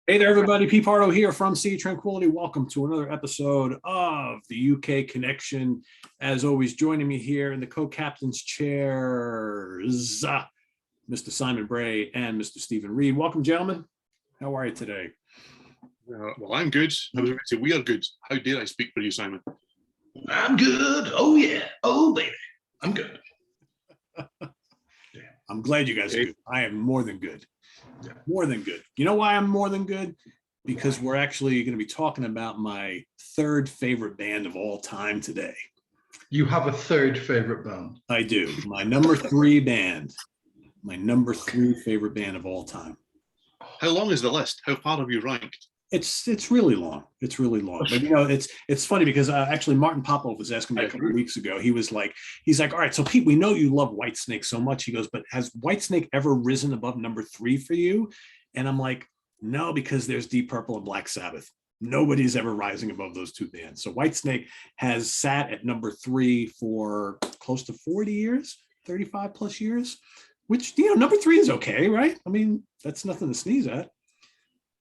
Hey there, everybody. Pete Pardo here from Sea Tranquility. Welcome to another episode of the UK Connection. As always, joining me here in the co-captain's chairs, Mr. Simon Bray and Mr. Steven Reid. Welcome, gentlemen. How are you today? Well, I'm good. I was going to say we are good. How dare I speak for you, Simon? I'm good. Oh, yeah. Oh, baby. I'm good. I'm glad you guys are good. I am more than good. More than good. You know why I'm more than good? Because we're actually going to be talking about my third favorite band of all time today. You have a third favorite band? I do. My number three band. My number three favorite band of all time. How long is the list? How far have you ranked? It's really long. It's really long. But you know, it's funny because actually Martin Popov was asking me a couple of weeks ago. He's like, all right, so Pete, we know you love Whitesnake so much. He goes, but has Whitesnake ever risen above number three for you? And I'm like, no, because there's Deep Purple and Black Sabbath. Nobody's ever rising above those two bands. So Whitesnake has sat at number three for close to 40 years, 35 plus years, which, you know, number three is okay, right? I mean, that's nothing to sneeze at.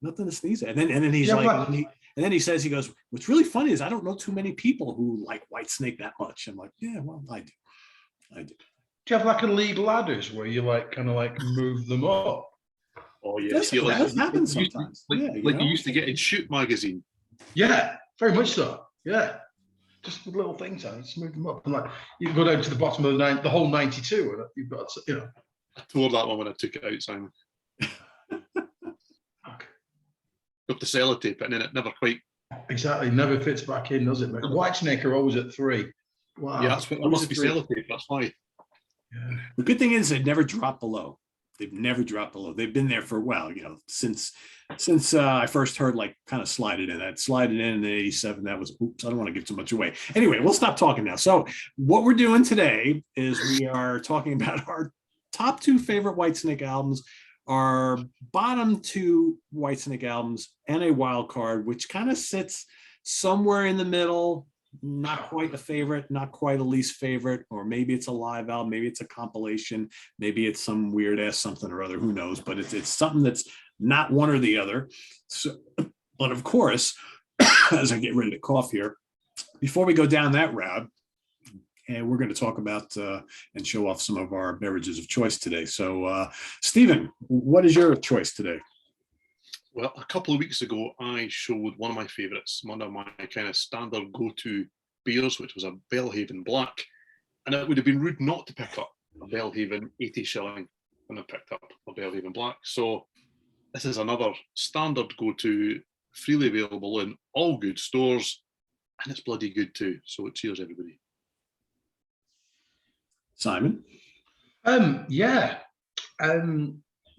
Nothing to sneeze at. And then he's and then he says, he goes, what's really funny is I don't know too many people who like Whitesnake that much. I'm like, yeah, well, I do. Do you have like a league ladders where you like kind of like move them up? Oh yeah, that happens sometimes. Like you used to get in Shoot magazine. Yeah, very much so. Yeah, just with little things on it, just move them up, and like you can go down to the bottom of the whole 92, and you've got, you know. I tore that one when I took it out, Simon. Up the sellotape, and then it never quite exactly never fits back in, does it? Mate? Whitesnake are always at 3. Wow. Yeah, that's what it must be sellotape. That's why. Yeah. The good thing is they never drop below. They've never dropped below. They've been there for, well, you know, since I first heard like kind of slide it in. I'd slide it in 87. That was, oops, I don't want to give too much away. Anyway, we'll stop talking now. So what we're doing today is we are talking about our top 2 favorite Whitesnake albums, our bottom 2 Whitesnake albums, and a wild card, which kind of sits somewhere in the middle. Not quite a favorite, not quite a least favorite, or maybe it's a live album, maybe it's a compilation, maybe it's some weird ass something or other, who knows, but it's something that's not one or the other. So, but of course, as I get ready to cough here, before we go down that route, and we're going to talk about and show off some of our beverages of choice today. So, Steven, what is your choice today? Well, a couple of weeks ago, I showed one of my favourites, one of my kind of standard go-to beers, which was a Belhaven Black. And it would have been rude not to pick up a Belhaven 80 shilling when I picked up a Belhaven Black. So this is another standard go-to, freely available in all good stores, and it's bloody good too. So cheers, everybody. Simon? Yeah.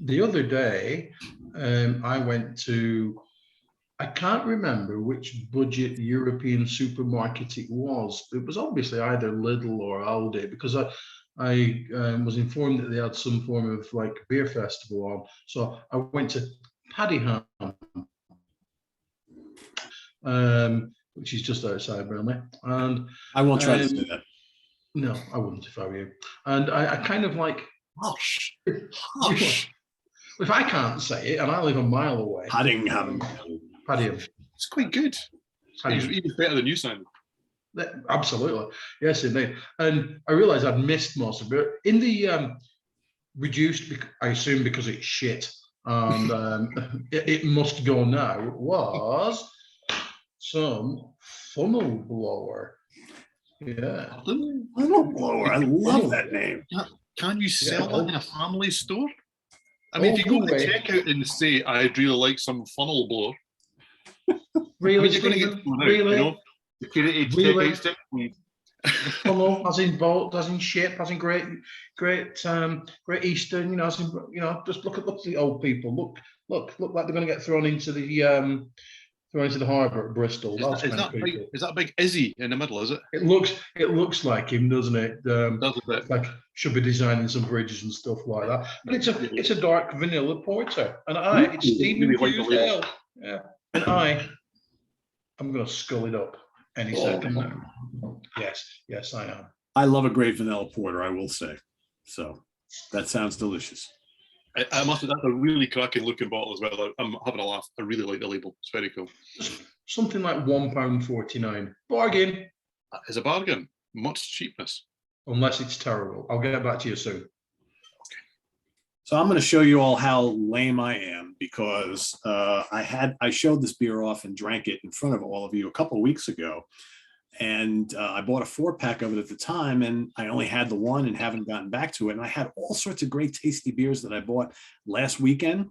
The other day, I went to, I can't remember which budget European supermarket it was. It was obviously either Lidl or Aldi, because I was informed that they had some form of like beer festival on. So I went to Paddyham, which is just outside Burnley. And I won't try to say that. No, I wouldn't if I were you. And I kind of like, hush. If I can't say it, and I live a mile away. Paddyham. It's quite good. It's even better than you, Simon. Absolutely. Yes, indeed. And I realised I'd missed most of it. In the reduced, I assume because it's shit, and it must go now, was some funnel blower. Yeah. Funnel blower. I love that name. Can you sell that in a family store? I mean, if you go to the checkout and say, I'd really like some funnel blower. Really, you're going to get really? You know, the curated checkout. Funnel, as in bolt, as in ship, as in great Eastern, you know, as in, you know, just look at the old people. Look like they're going to get thrown into the harbour at Bristol. Is that big Izzy in the middle, is it? It looks like him, doesn't it? Does a bit. Like should be designing some bridges and stuff like that. But it's a dark vanilla porter, and it's Steven Reid. Yeah, and I'm going to scull it up any second now. Yes, I am. I love a great vanilla porter, I will say. So that sounds delicious. I must have, that's a really cracking looking bottle as well. I'm having a laugh. I really like the label. It's very cool. Something like £1.49. Bargain. It's a bargain. Much cheapness. Unless it's terrible. I'll get back to you soon. So I'm going to show you all how lame I am, because I showed this beer off and drank it in front of all of you a couple of weeks ago. And I bought a 4-pack of it at the time, and I only had the one and haven't gotten back to it. And I had all sorts of great tasty beers that I bought last weekend,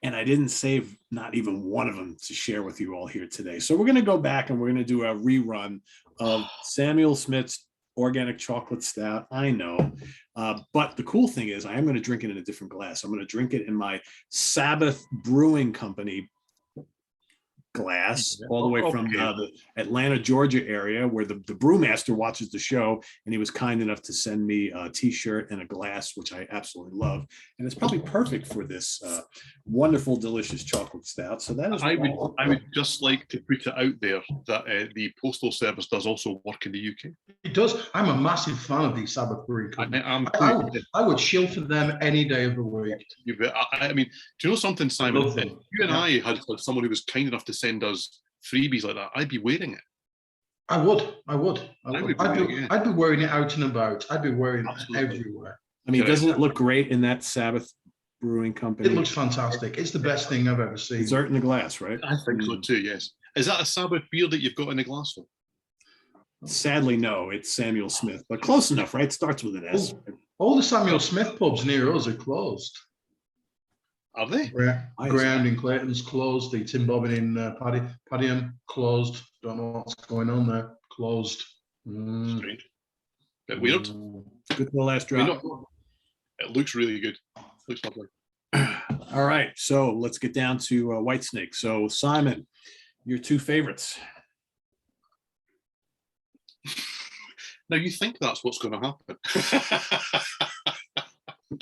and I didn't save not even one of them to share with you all here today. So we're going to go back and we're going to do a rerun of Samuel Smith's Organic Chocolate Stout. I know. But the cool thing is I am going to drink it in a different glass. I'm going to drink it in my Sabbath Brewing Company glass, all the way from the Atlanta, Georgia area, where the brewmaster watches the show, and he was kind enough to send me a t-shirt and a glass, which I absolutely love, and it's probably perfect for this wonderful, delicious chocolate stout. So that is I would just like to put it out there that the postal service does also work in the UK. It does. I'm a massive fan of the Sabbath Brewing Company. I would shill for them any day of the week. I mean, do you know something, Simon? If you and I had someone who was kind enough to send us freebies like that, I'd be wearing it. I would. I'd be wearing it out and about. I'd be wearing it everywhere. I mean, doesn't it look great in that Sabbath Brewing Company? It looks fantastic. It's the best thing I've ever seen. Dessert in the glass, right? I think so too, yes. Is that a Sabbath beer that you've got in the glass? Sadly, no. It's Samuel Smith, but close enough, right? It starts with an S. All the Samuel Smith pubs near us are closed. Are they? Ground in Clayton's closed. The Tim Bobbin in Padiham closed. Don't know what's going on there. Closed. Strange. Bit weird. Good for the last drop. It looks really good. Looks lovely. All right, so let's get down to Whitesnake. So Simon, your two favorites. Now you think that's what's going to happen.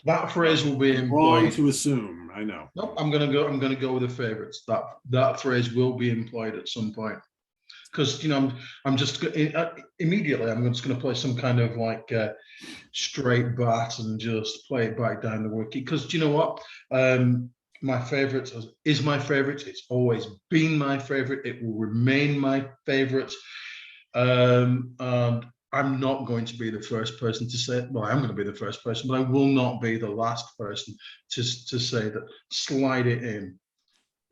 That phrase will be employed. Wrong to assume. I know. Nope, I'm gonna go with the favorites. That phrase will be employed at some point, because I'm just immediately I'm just going to play some kind of like straight bat and just play it back down the wiki. Because do you know what? My favorite is my favorite. It's always been my favorite. It will remain my favorite. And I'm not going to be the first person to say it. Well, I am going to be the first person, but I will not be the last person to say that Slide It In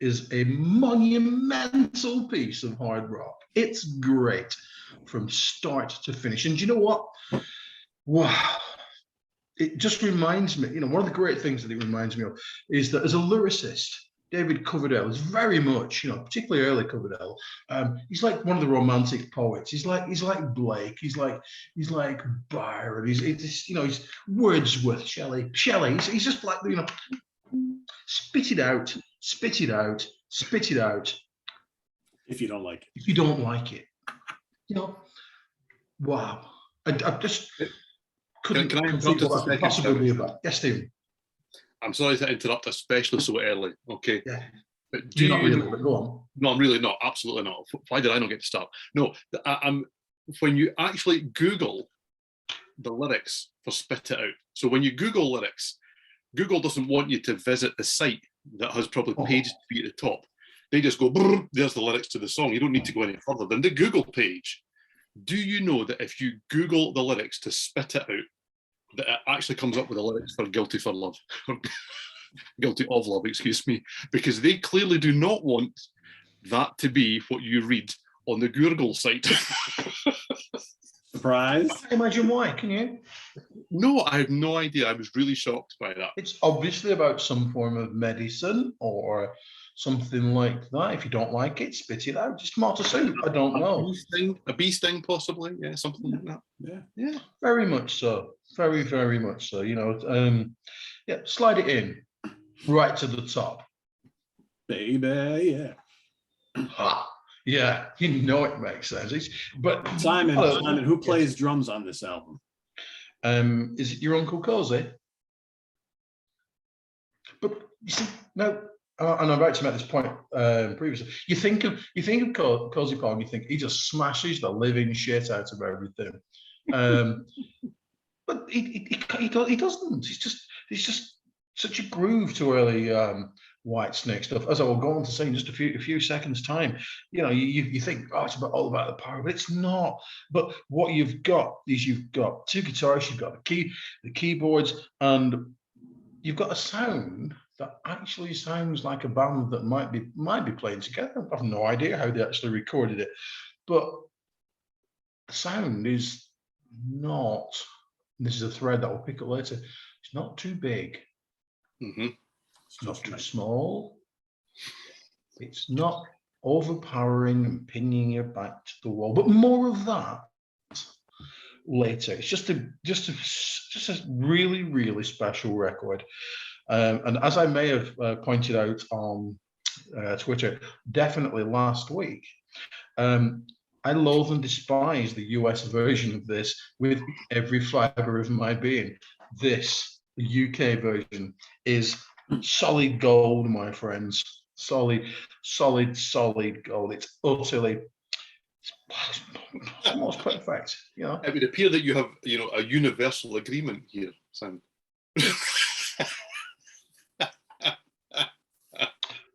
is a monumental piece of hard rock. It's great from start to finish. And do you know what? Wow. It just reminds me, one of the great things that it reminds me of is that as a lyricist, David Coverdale is very much, particularly early Coverdale. He's like one of the romantic poets. He's like Blake. He's like Byron. He's Wordsworth, Shelley. He's just like, spit it out, spit it out, spit it out. If you don't like it. If you don't like it, wow. I just couldn't conceive what that could possibly be about. Yes, Stephen. I'm sorry to interrupt, especially so early. Okay. Yeah. But do you not really? Go on. No, I'm really not. Absolutely not. Why did I not get to start? No, when you actually Google the lyrics for Spit It Out. So when you Google lyrics, Google doesn't want you to visit the site that has probably pages to be at the top. They just go, there's the lyrics to the song. You don't need to go any further than the Google page. Do you know that if you Google the lyrics to Spit It Out, that it actually comes up with the lyrics for Guilty for Love, Guilty of Love, excuse me, because they clearly do not want that to be what you read on the Google site. Surprise. I imagine why, can you? No, I have no idea. I was really shocked by that. It's obviously about some form of medicine or something like that. If you don't like it, spit it out. Just tomato soup. I don't know. A bee sting, possibly. Yeah, something like that. Yeah. Very much so. Very, very much so. Slide it in right to the top. Baby, yeah. Yeah, it makes sense. But Simon, who plays drums on this album? Is it your Uncle Cozy? But you see, now, and I'm about to make this point previously. You think of Cozy Paul, and you think he just smashes the living shit out of everything. But he doesn't. He's just such a groove to early Whitesnake stuff. As I will go on to say in just a few seconds time, you know, you think, oh, it's all about the power, but it's not. But what you've got is you've got two guitars, you've got the keyboards, and you've got a sound that actually sounds like a band that might be playing together. I have no idea how they actually recorded it, but the sound is not. This is a thread that we'll pick up later. It's not too big. It's not too small. It's not overpowering and pinning you back to the wall. But more of that later. It's just a really, really special record. And as I may have pointed out on Twitter, definitely last week, I loathe and despise the US version of this with every fiber of my being. This, the UK version, is solid gold, my friends. Solid gold. It's utterly, it's almost perfect. You know, it would appear that you have, you know, a universal agreement here, Simon.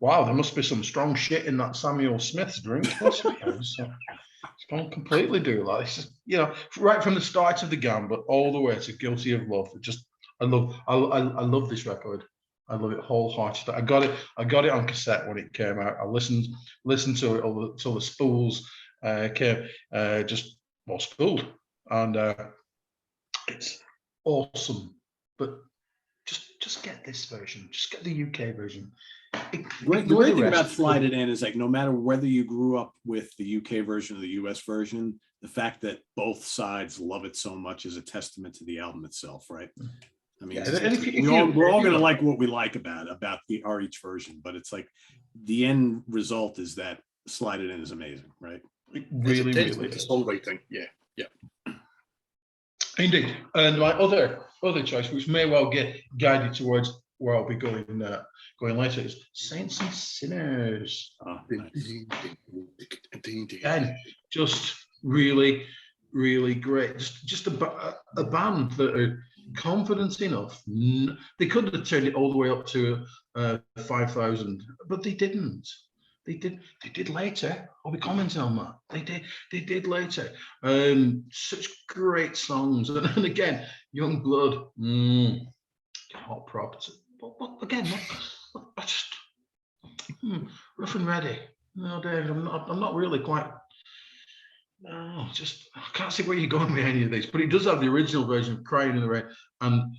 Wow, there must be some strong shit in that Samuel Smith's drink. It's gone completely do like it's just, you know, right from the start of the gambit all the way to Guilty of Love. I love this record. I love it wholeheartedly. I got it on cassette when it came out. I listened to it until the spools came, spooled, and it's awesome. But just get this version. Just get the UK version. The great thing about Slide It In is like no matter whether you grew up with the UK version or the US version, the fact that both sides love it so much is a testament to the album itself, right? I mean, we're all going to like what we like about our each version, but it's like the end result is that Slide It In is amazing, right? It really is. Songwriting, yeah. Indeed. And my other choice, which may well get guided towards where I'll be going later, is Saints and Sinners. Oh, nice. And just really, really great. Just a band that are confident enough. They could have turned it all the way up to 5,000, but they didn't. They did later. I'll be commenting on that. They did later. Such great songs, and again, Young Blood, hot props. But again, I just rough and ready. No, David, I'm not really quite. No, just I can't see where you're going with any of these. But it does have the original version of Crying in the Rain and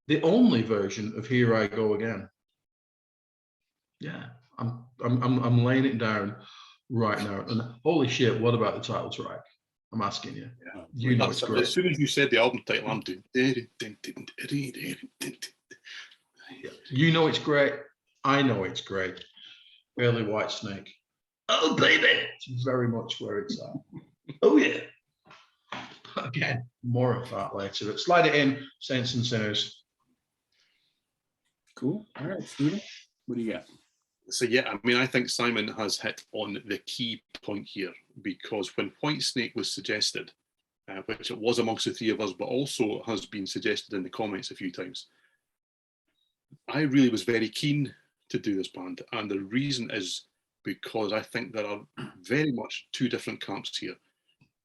the only version of Here I Go Again. Yeah, I'm laying it down right now. And holy shit, what about the title track? I'm asking you. Yeah. You know it's great. As soon as you said the album title, I'm doing. You know it's great. I know it's great. Early Whitesnake. Oh baby, it's very much where it's at. Oh yeah. Again, more of that later. But Slide It In, Saints and Sinners. Cool. All right, Steven, what do you got? So yeah, I mean, I think Simon has hit on the key point here, because when Whitesnake was suggested, which it was amongst the three of us, but also has been suggested in the comments a few times, I really was very keen to do this band. And the reason is because I think there are very much two different camps here.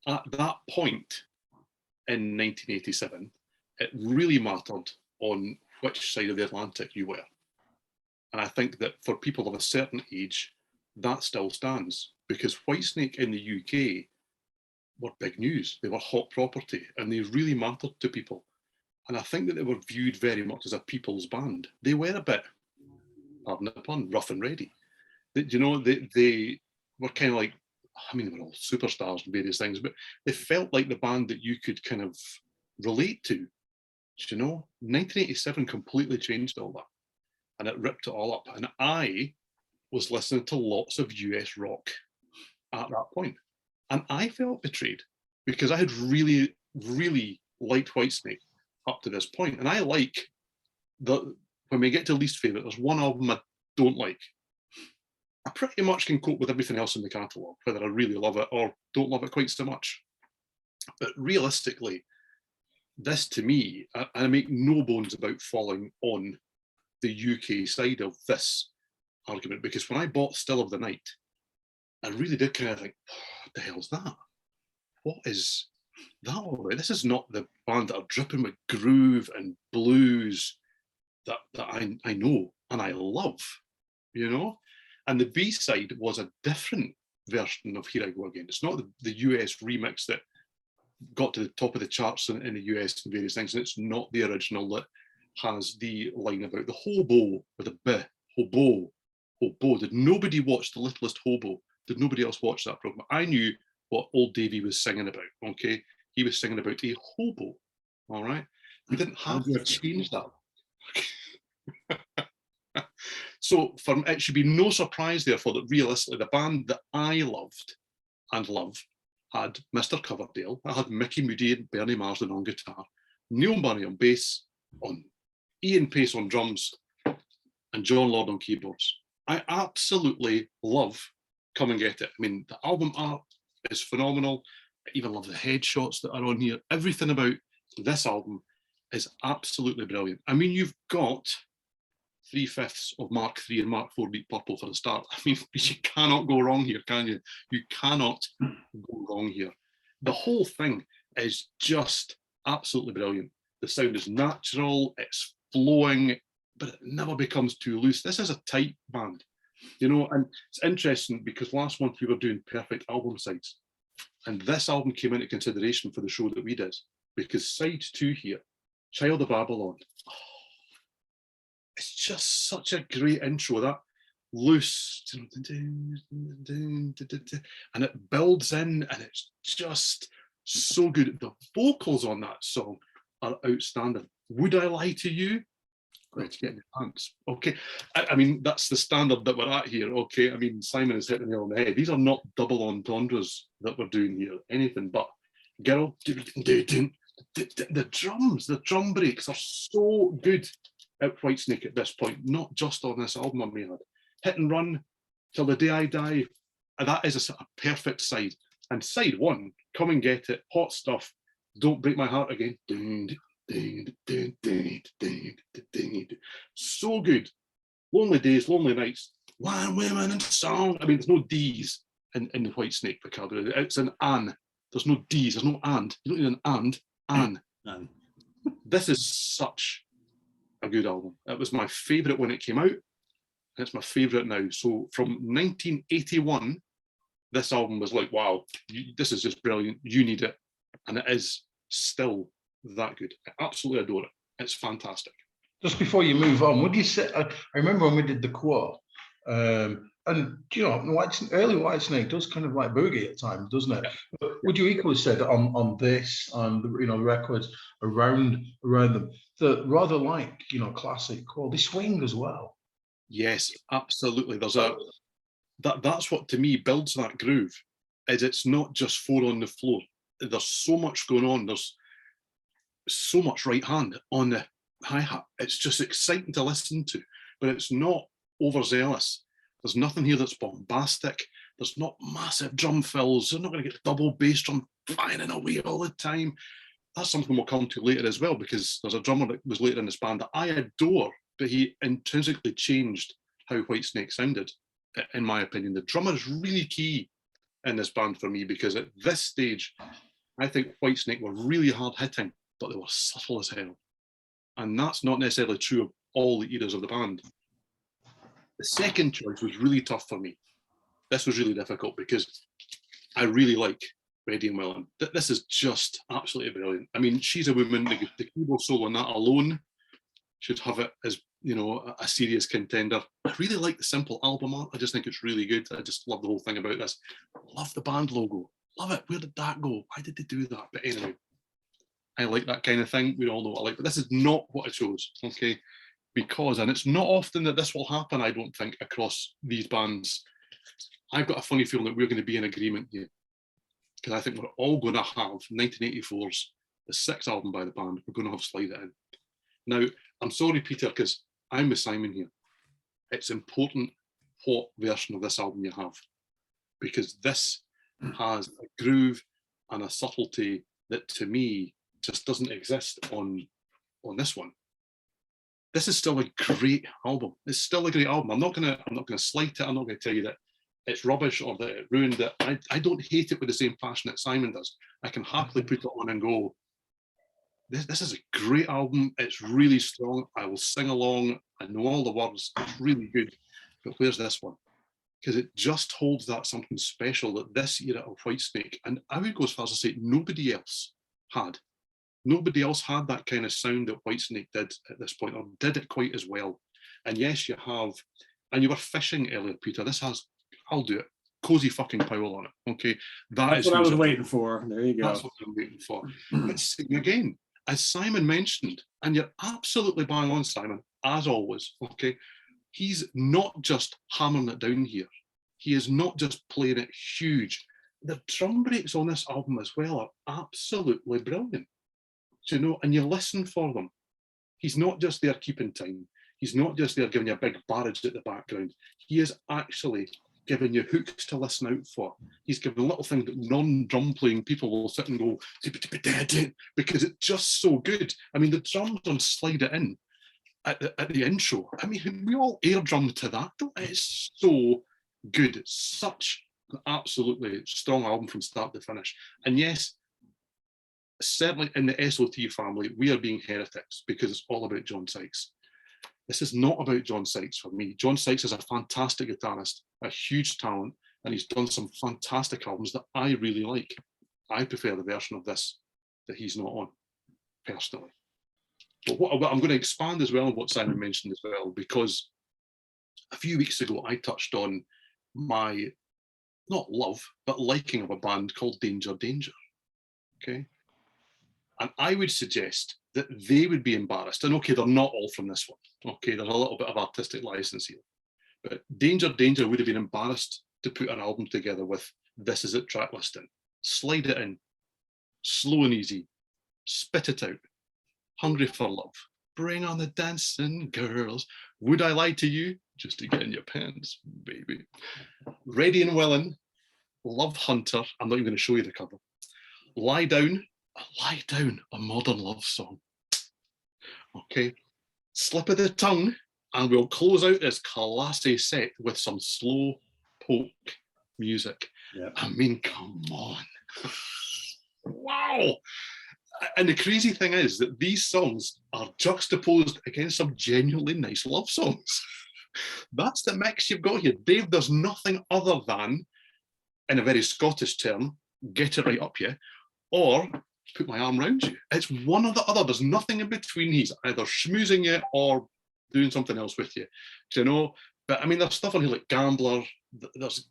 At that point in 1987, it really mattered on which side of the Atlantic you were. And I think that for people of a certain age, that still stands, because Whitesnake in the UK were big news. They were hot property and they really mattered to people. And I think that they were viewed very much as a people's band. They were a bit, pardon the pun, rough and ready. You know, they were kind of like, I mean, they were all superstars and various things, but they felt like the band that you could kind of relate to. You know, 1987 completely changed all that. And it ripped it all up. And I was listening to lots of US rock at that point. And I felt betrayed because I had really, really liked Whitesnake up to this point. And I like when we get to least favourite, there's one album I don't like. I pretty much can cope with everything else in the catalogue, whether I really love it or don't love it quite so much. But realistically, this to me, I make no bones about falling on the UK side of this argument, because when I bought Still of the Night, I really did kind of think, what the hell's that? What is that all right? This is not the band that are dripping with groove and blues that I know and I love, you know? And the B-side was a different version of Here I Go Again. It's not the US remix that got to the top of the charts in the US and various things, and it's not the original that has the line about the hobo with a B, hobo, hobo. Did nobody watch The Littlest Hobo? Did nobody else watch that program? I knew what Old Davy was singing about, okay? He was singing about a hobo, all right? We didn't have to change that. So it should be no surprise, therefore, that realistically, the band that I loved and love had Mr. Coverdale, I had Mickey Moody and Bernie Marsden on guitar, Neil Murray on bass, on Ian Pace on drums, and John Lord on keyboards. I absolutely love Come and Get It. I mean, the album art is phenomenal. I even love the headshots that are on here. Everything about this album is absolutely brilliant. I mean, you've got 3/5 of Mark III and Mark IV Deep Purple for the start. I mean, you cannot go wrong here, can you? You cannot go wrong here. The whole thing is just absolutely brilliant. The sound is natural, it's flowing, but it never becomes too loose. This is a tight band, you know, and it's interesting because last month we were doing perfect album sides, and this album came into consideration for the show that we did, because side 2 here, Child of Babylon, it's just such a great intro, that loose, and it builds in, and it's just so good. The vocals on that song are outstanding. Would I Lie to You? Let's get in the pants. Okay, I mean, that's the standard that we're at here. Okay, I mean, Simon has hit the nail on the head. These are not double entendres that we're doing here, anything but girl. The drums, the drum breaks are so good at Whitesnake at this point, not just on this album, I may add. Hit and Run, Till the Day I Die, and that is a perfect side. And side 1, Come and Get It, hot stuff, Don't Break My Heart Again. So good. Lonely Days, Lonely Nights, Wine, Women and Song. I mean, there's no D's in the Whitesnake vocabulary. It's an an. There's no D's, there's no and. You don't need an and, an. This is such a good album. It was my favourite when it came out, and it's my favourite now. So from 1981, this album was like, wow, this is just brilliant. You need it. And it is still that good. I absolutely adore it. It's fantastic. Just before you move on, would you say, I remember when we did the quote, and you know, early Whitesnake does kind of like boogie at times, doesn't it? But would you equally say that on this, on the, you know, the records around them, that rather like, you know, classic core, they swing as well? Yes, absolutely. There's that's what to me builds that groove. Is it's not just 4 on the floor. There's so much going on. There's so much right hand on the hi-hat. It's just exciting to listen to, but it's not overzealous. There's nothing here that's bombastic. There's not massive drum fills. They're not going to get double bass drum firing away all the time. That's something we'll come to later as well, because there's a drummer that was later in this band that I adore, but he intrinsically changed how Whitesnake sounded, in my opinion. The drummer is really key in this band for me, because at this stage, I think Whitesnake were really hard hitting, but they were subtle as hell. And that's not necessarily true of all the eras of the band. The second choice was really tough for me. This was really difficult because I really like Reddy and Willen. This is just absolutely brilliant. I mean, She's a Woman, the keyboard solo on that alone should have it as, you know, a serious contender. I really like the simple album art. I just think it's really good. I just love the whole thing about this. Love the band logo. Love it. Where did that go? Why did they do that? But anyway, I like that kind of thing. We all know what I like, but this is not what I chose, okay? Because, and it's not often that this will happen, I don't think, across these bands. I've got a funny feeling that we're going to be in agreement here, because I think we're all going to have 1984's, the 6th album by the band, we're going to have Slide It In. Now, I'm sorry, Peter, because I'm with Simon here. It's important what version of this album you have, because this has a groove and a subtlety that, to me, just doesn't exist on this one. this is still a great album. It's still a great album. I'm not gonna slight it. I'm not gonna tell you that it's rubbish or that it ruined it. I don't hate it with the same passion that Simon does. I can happily put it on and go, this is a great album. It's really strong. I will sing along. I know all the words. It's really good. But where's this one? Because it just holds that something special that this era of Whitesnake, and I would go as far as to say nobody else had. Nobody else had that kind of sound that Whitesnake did at this point, or did it quite as well. And yes, you have, and you were fishing earlier, Peter. This has, I'll do it, Cozy fucking Powell on it. Okay, that's what I was waiting for. There you go. That's what I'm waiting for. But again, as Simon mentioned, and you're absolutely bang on, Simon, as always. Okay, he's not just hammering it down here. He is not just playing it huge. The drum breaks on this album as well are absolutely brilliant. You know, and you listen for them. He's not just there keeping time. He's not just there giving you a big barrage at the background. He is actually giving you hooks to listen out for. He's giving little things that non-drum playing people will sit and go, because it's just so good. I mean, the drums on Slide It In at the intro, I mean, we all air drum to that. It's so good. It's such an absolutely strong album from start to finish. And yes, certainly in the SOT family, we are being heretics because it's all about John Sykes. This is not about John Sykes for me. John Sykes is a fantastic guitarist, a huge talent, and he's done some fantastic albums that I really like. I prefer the version of this that he's not on, personally. But what I'm going to expand as well on what Simon mentioned as well, because a few weeks ago I touched on my, not love, but liking of a band called Danger Danger. Okay. And I would suggest that they would be embarrassed. And okay, they're not all from this one. Okay, there's a little bit of artistic license here. But Danger Danger would have been embarrassed to put an album together with This Is It track listing. Slide It In, Slow and Easy, Spit It Out, Hungry for Love, Bring on the Dancing Girls, Would I Lie to You, Just to Get in Your Pants, Baby, Ready and Willing, Love Hunter, I'm not even going to show you the cover, Lie Down, a modern love song. Okay, Slip of the Tongue, and we'll close out this classy set with some slow folk music. Yep. I mean, come on. Wow. And the crazy thing is that these songs are juxtaposed against some genuinely nice love songs. That's the mix you've got here. Dave does nothing other than, in a very Scottish term, get it right up you, or put my arm around you. It's one or the other. There's nothing in between. He's either schmoozing you or doing something else with you. Do you know? But I mean, there's stuff on here like Gambler. There's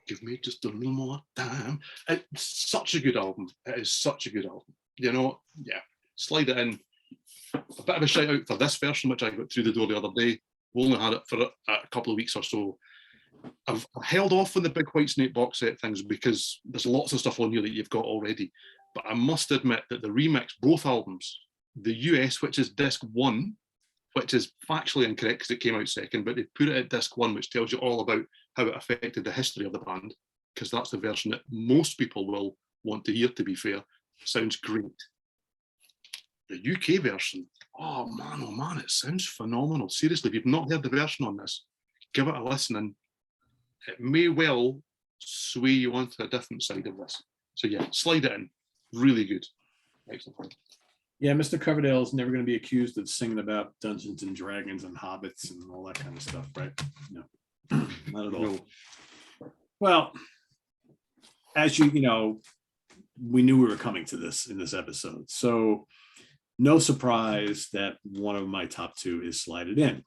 Give Me Just a Little More Time. It's such a good album. It is such a good album. You know? Yeah. Slide It In. A bit of a shout out for this version, which I got through the door the other day. We only had it for a couple of weeks or so. I've held off on the big Whitesnake box set things because there's lots of stuff on here that you've got already. But I must admit that the remix, both albums, the US, which is disc 1, which is factually incorrect because it came out second, but they put it at disc 1, which tells you all about how it affected the history of the band, because that's the version that most people will want to hear, to be fair. Sounds great. The UK version, oh man, it sounds phenomenal. Seriously, if you've not heard the version on this, give it a listen, and it may well sway you onto a different side of this. So yeah, Slide It In. Really good. Excellent. Yeah, Mr. Coverdale is never going to be accused of singing about Dungeons and Dragons and hobbits and all that kind of stuff, right? No, not at all. No. Well, as you know, we knew we were coming to this in this episode. So no surprise that one of my top 2 is Slide It In.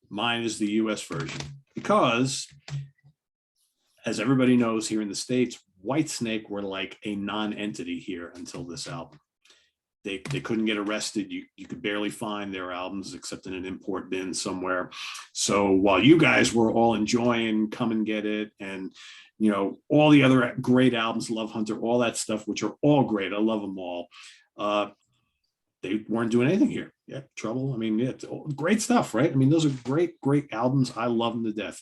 Mine is the US version because, as everybody knows here in the States, Whitesnake were like a non-entity here until this album. They couldn't get arrested. You could barely find their albums except in an import bin somewhere. So while you guys were all enjoying Come and Get It and, you know, all the other great albums, Love Hunter, all that stuff, which are all great, I love them all, they weren't doing anything here. Yeah, Trouble. I mean, yeah, it's great stuff, right? I mean, those are great albums. I love them to death.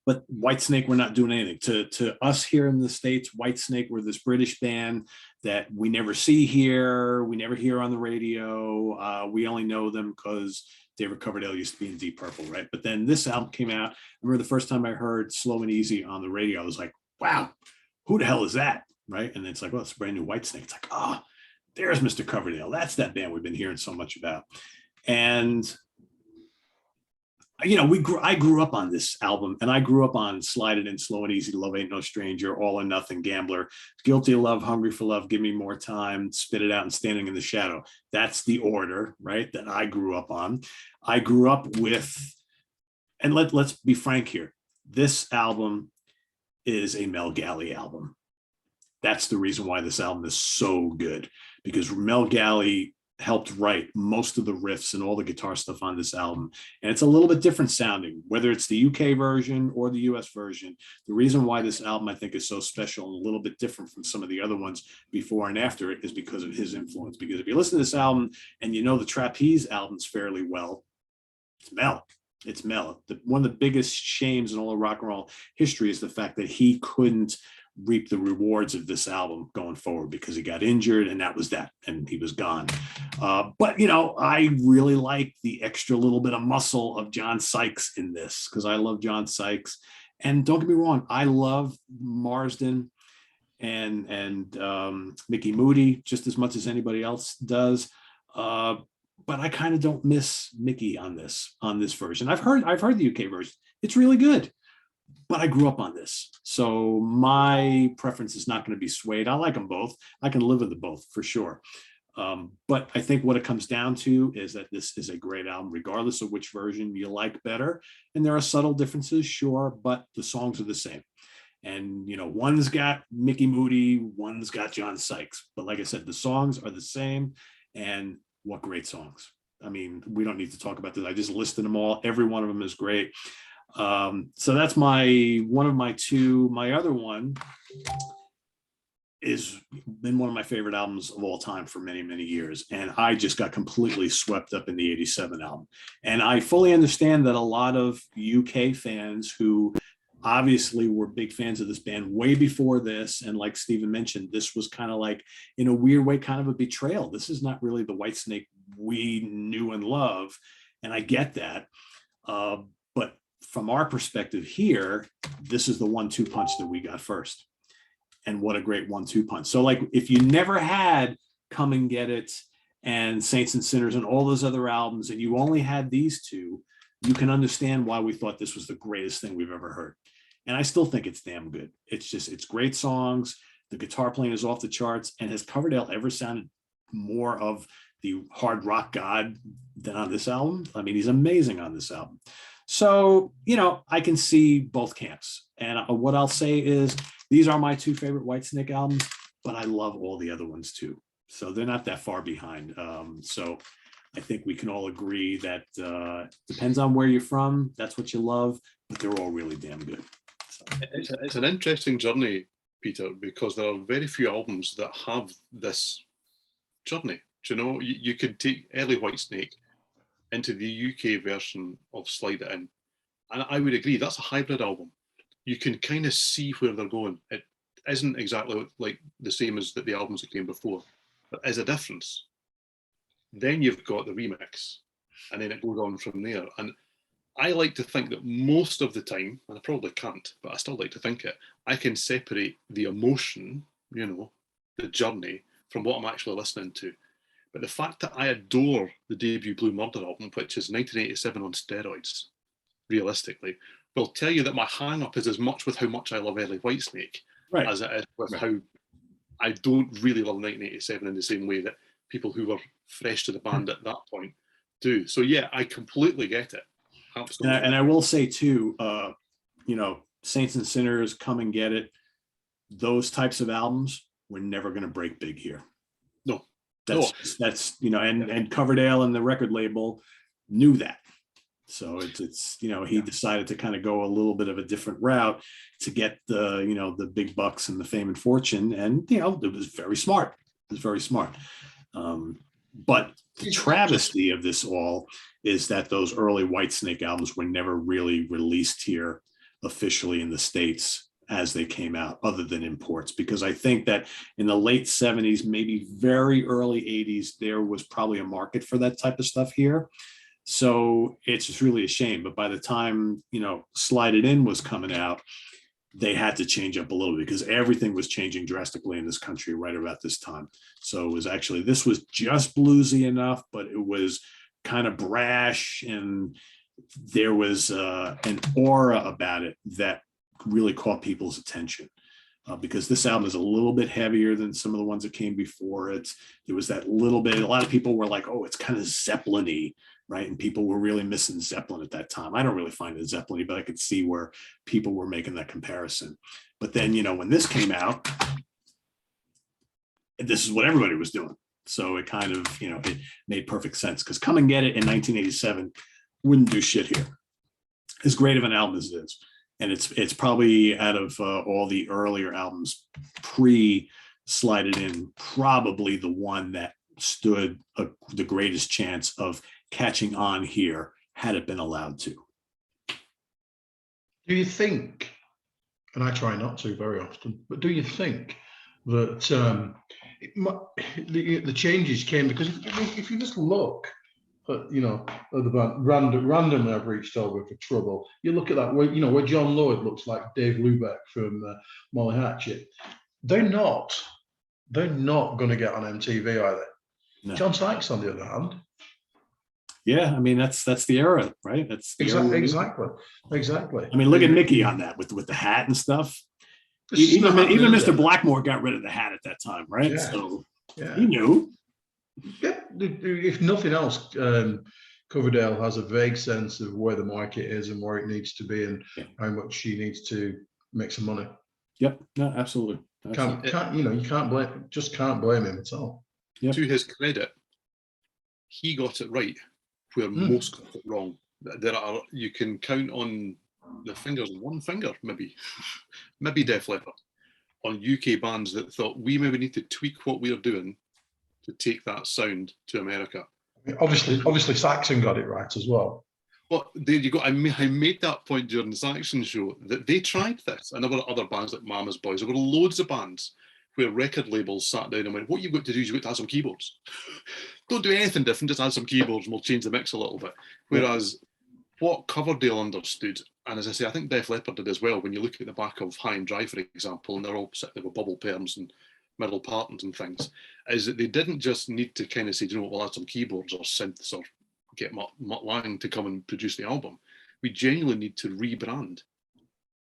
but Whitesnake were not doing anything. To us here in the States, Whitesnake were this British band that we never see here, we never hear on the radio. We only know them because David Coverdale used to be in Deep Purple, right? But then this album came out. I remember the first time I heard Slow and Easy on the radio, I was like, wow, who the hell is that, right? And then it's like, well, it's a brand new Whitesnake. It's like, oh, there's Mr. Coverdale. That's that band we've been hearing so much about. And I grew up on this album, and I grew up on Slide It In, Slow and Easy, Love Ain't No Stranger, All or Nothing, Gambler, Guilty of Love, Hungry for Love, Give Me More Time, Spit It Out, and Standing in the Shadow. That's the order, right, that I grew up on. I grew up with, and let's be frank here, this album is a Mel Galley album. That's the reason why this album is so good, because Mel Galley helped write most of the riffs and all the guitar stuff on this album. And it's a little bit different sounding, whether it's the UK version or the US version. The reason why this album, I think, is so special and a little bit different from some of the other ones before and after it is because of his influence. Because if you listen to this album and you know the Trapeze albums fairly well, it's Mel. It's Mel. One of the biggest shames in all of rock and roll history is the fact that he couldn't reap the rewards of this album going forward because he got injured, and that was that, and he was gone. But I really like the extra little bit of muscle of John Sykes in this, because I love John Sykes. And don't get me wrong, I love Marsden and Mickey Moody just as much as anybody else does. But I kind of don't miss Mickey on this version. I've heard the UK version. It's really good. But I grew up on this, so my preference is not going to be swayed. I like them both. I can live with them both for sure. But I think what it comes down to is that this is a great album, regardless of which version you like better. And there are subtle differences, sure, but the songs are the same. And, one's got Mickey Moody, one's got John Sykes. But like I said, the songs are the same. And what great songs. I mean, we don't need to talk about this. I just listed them all. Every one of them is great. So that's one of my two. My other one is been one of my favorite albums of all time for many, many years. And I just got completely swept up in the 87 album. And I fully understand that a lot of UK fans who obviously were big fans of this band way before this, and like Steven mentioned, this was kind of like, in a weird way, kind of a betrayal. This is not really the Whitesnake we knew and love. And I get that. But from our perspective here, this is the 1-2 punch that we got first. And what a great 1-2 punch. So like, if you never had Come and Get It and Saints and Sinners and all those other albums, and you only had these two, you can understand why we thought this was the greatest thing we've ever heard. And I still think it's damn good. It's great songs. The guitar playing is off the charts. And has Coverdale ever sounded more of the hard rock god than on this album? I mean, he's amazing on this album. So, I can see both camps. And what I'll say is these are my two favorite Whitesnake albums, but I love all the other ones too. So they're not that far behind. So I think we can all agree that depends on where you're from. That's what you love, but they're all really damn good. So. It's an interesting journey, Peter, because there are very few albums that have this journey. Do you know, you could take early Whitesnake into the UK version of Slide It In. And I would agree, that's a hybrid album. You can kind of see where they're going. It isn't exactly like the same as the albums that came before. There is a difference. Then you've got the remix, and then it goes on from there. And I like to think that most of the time, and I probably can't, but I still like to think it, I can separate the emotion, the journey, from what I'm actually listening to. But the fact that I adore the debut Blue Murder album, which is 1987 on steroids, realistically, will tell you that my hang-up is as much with how much I love early Whitesnake as it is with how I don't really love 1987 in the same way that people who were fresh to the band at that point do. So yeah, I completely get it. Absolutely. And I will say too, Saints and Sinners, Come and Get It, those types of albums were never going to break big here. No. That's and Coverdale and the record label knew that. So it's he decided to kind of go a little bit of a different route to get the big bucks and the fame and fortune. And, it was very smart. It was very smart. But the travesty of this all is that those early Whitesnake albums were never really released here officially in the States as they came out, other than imports, because I think that in the late 70s, maybe very early 80s, there was probably a market for that type of stuff here. So it's just really a shame. But by the time, Slide It In was coming out, they had to change up a little bit because everything was changing drastically in this country right about this time. So it was actually, this was just bluesy enough, but it was kind of brash, and there was an aura about it that really caught people's attention. Because this album is a little bit heavier than some of the ones that came before it. There was that little bit, a lot of people were like, oh, it's kind of Zeppelin-y, right? And people were really missing Zeppelin at that time. I don't really find it Zeppelin-y, but I could see where people were making that comparison. But then, when this came out, this is what everybody was doing. So it kind of, it made perfect sense, because Come and Get It in 1987 wouldn't do shit here. As great of an album as it is. And it's probably, out of all the earlier albums pre-Slide It In, probably the one that stood the greatest chance of catching on here had it been allowed to. Do you think, and I try not to very often, but do you think that the changes came because if you just look at the band randomly I've reached over for Trouble, you look at that where John Lloyd looks like Dave Lubeck from Molly Hatchet. They're not going to get on MTV either. No. John Sykes, on the other hand. Yeah, I mean that's the era, right? That's the exactly. I mean, look at Mickey on that with the hat and stuff. Even Mr. Blackmore got rid of the hat at that time, right? Yeah. So he knew. Yeah, if nothing else, Coverdale has a vague sense of where the market is and where it needs to be, and how much she needs to make some money. Yep. No, absolutely. You can't blame him at all. Yep. To his credit, he got it right where most got it wrong. You can count on the fingers, one finger, maybe Def Leppard, on UK bands that thought we maybe need to tweak what we're doing to take that sound to America. Obviously Saxon got it right as well. Well, there you go. I made that point during the Saxon show that they tried this, and there were other bands like Mama's Boys. There were loads of bands where record labels sat down and went, what you've got to do is you've got to add some keyboards. Don't do anything different, just add some keyboards and we'll change the mix a little bit. Whereas what Coverdale understood, and as I say, I think Def Leppard did as well, when you look at the back of High and Dry, for example, and they're all sitting there with bubble perms and middle partings and things, is that they didn't just need to kind of say, you know what, we'll add some keyboards or synths or get Mutt Lang to come and produce the album. We genuinely need to rebrand.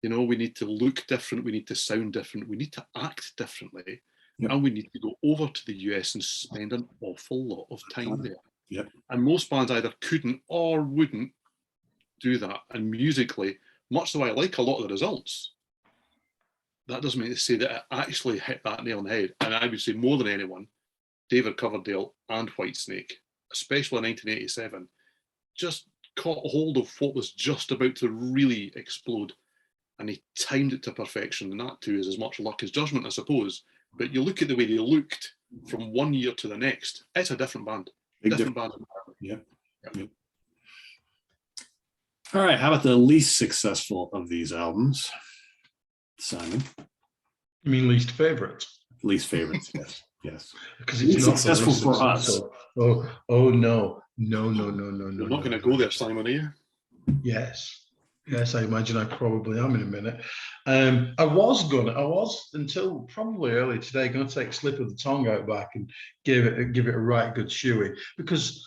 We need to look different, we need to sound different, we need to act differently, and we need to go over to the US and spend an awful lot of time there. Yep. And most bands either couldn't or wouldn't do that. And musically, much though I like a lot of the results, that doesn't mean to say that it actually hit that nail on the head. And I would say more than anyone, David Coverdale and Whitesnake, especially in 1987, just caught hold of what was just about to really explode. And he timed it to perfection. And that too is as much luck as judgment, I suppose. But you look at the way they looked from one year to the next, it's a different band. Different band. Yeah. All right. How about the least successful of these albums, Simon? You mean least favorites? Least favorites, yes. Yes. Because it's not successful for us. Oh no. You're not going to go there, Simon, are you? Yes, I imagine I probably am in a minute. I was until probably early today going to take a slip of the tongue out back and give it a right good shoeing, because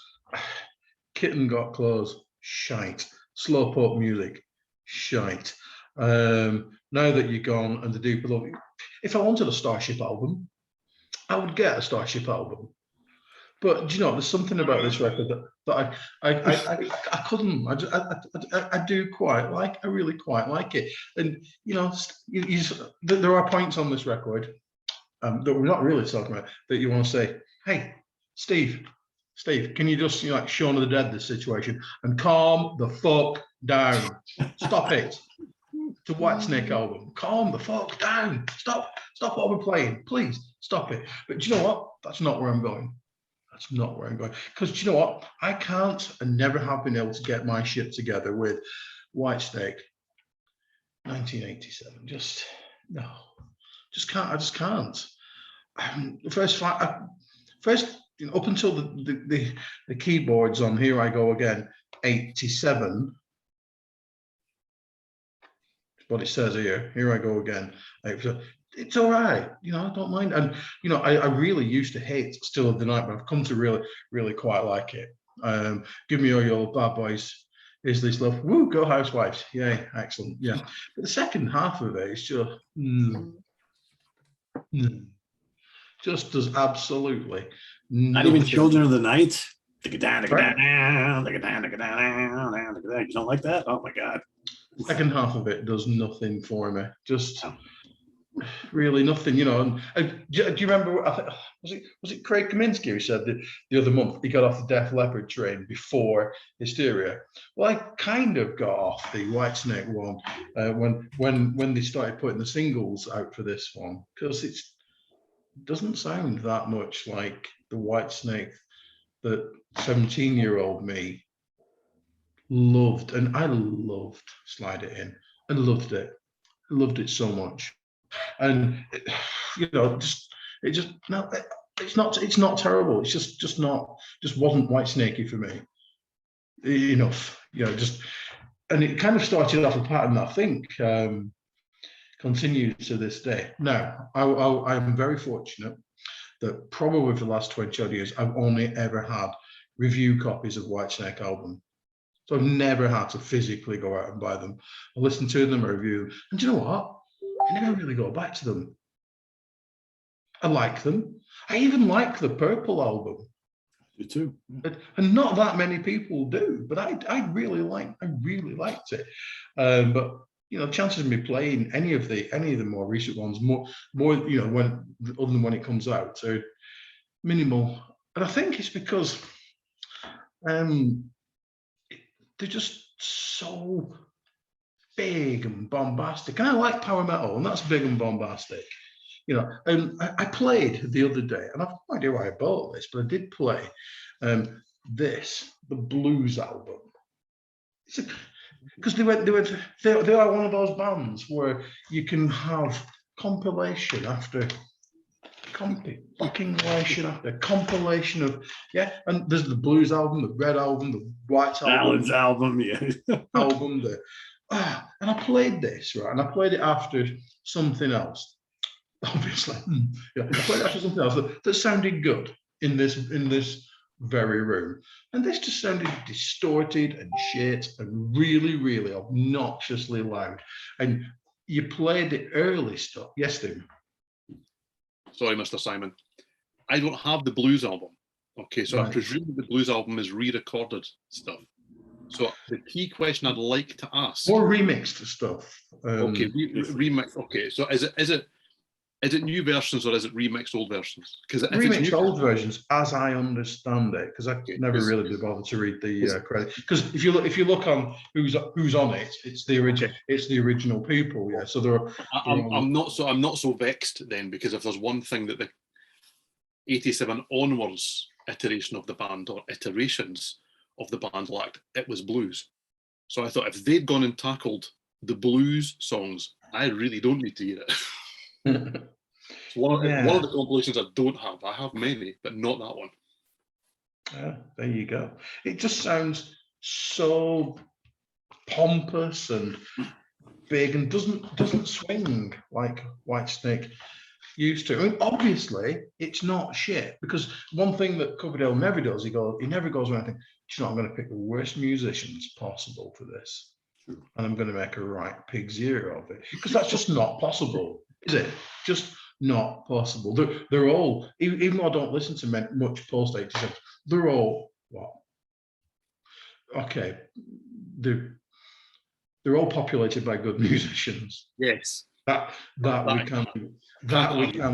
Kitten Got Clothes, shite. Slow pop music, shite. Now That You're Gone and The Deeper Love. If I wanted a Starship album, I would get a Starship album. But there's something about this record that I couldn't. I do quite like. I really quite like it. And there are points on this record that we're not really talking about that you want to say, hey, Steve, can you just like Shaun of the Dead this situation and calm the fuck down? Stop it. The Whitesnake album, calm the fuck down. Stop what we're playing, please. Stop it. But do you know what? That's not where I'm going. That's not where I'm going. Because do you know what? I can't and never have been able to get my shit together with Whitesnake. 1987. Just no, just can't. I just can't. The first fight, first up until the keyboards on Here I Go Again, 87. What it says here. Here I go again. It's all right, I don't mind. And I really used to hate Still of the Night, but I've come to really quite like it. Give me all your bad boys. Is this love? Woo, go Housewives. Yay, excellent. Yeah. But the second half of it is just does absolutely Not even nothing. Children of the Night. You don't like that? Oh my God. Second half of it does nothing for me. Just really nothing, And do you remember? Was it Craig Kaminsky who said the other month he got off the Def Leppard train before Hysteria? Well, I kind of got off the Whitesnake one when they started putting the singles out for this one, because it doesn't sound that much like the Whitesnake that 17-year-old me loved, and I loved Slide It In. I loved it. I loved it so much. And it's not terrible. It's just wasn't Whitesnakey for me enough. And it kind of started off a pattern that I think continues to this day. Now, I am very fortunate that probably for the last 20 odd years, I've only ever had review copies of Whitesnake album. So I've never had to physically go out and buy them. I listen to them, I review them. And do you know what? I never really go back to them. I like them. I even like the Purple album. You too. And not that many people do, but I really liked it. But chances of me playing any of the more recent ones, more when other than when it comes out, so minimal. And I think it's because they're just so big and bombastic. And I like power metal, and that's big and bombastic. I played the other day, and I've no idea why I bought this, but I did play the Blues album. Because they are one of those bands where you can have compilation after compilation of and there's the Blues album, the Red album, the White album, Alan's album, yeah. album. And I played this, right, and I played it after something else. Obviously, I played it after something else that sounded good in this very room, and this just sounded distorted and shit and really, really obnoxiously loud. And you played the early stuff. Yes, Steve. Sorry, Mr. Simon. I don't have the Blues album. Okay, so right. I presume the Blues album is re-recorded stuff. So the key question I'd like to ask, or remixed stuff. Okay, remix. Okay, so is it new versions or is it remixed old versions? Because remixed old versions, as I understand it, because I never really did bother to read the credit. Because if you look on who's on it, it's the original. Okay. It's the original people. Yeah. So there are. I'm not so vexed then, because if there's one thing that the 87 onwards iteration of the band, or iterations of the band, lacked, it was blues. So I thought if they'd gone and tackled the blues songs, I really don't need to hear it. It's one of the compilations I don't have. I have many, but not that one. There you go. It just sounds so pompous and big, and doesn't swing like Whitesnake used to. I mean, obviously, it's not shit, because one thing that Coverdale never does, he never goes around and thinks, I'm going to pick the worst musicians possible for this, and I'm going to make a right pig's ear of it, because that's just not possible, is it? Just not possible. They're all, even though I don't listen to much post 87, they're all okay. They're all populated by good musicians. Yes, that we can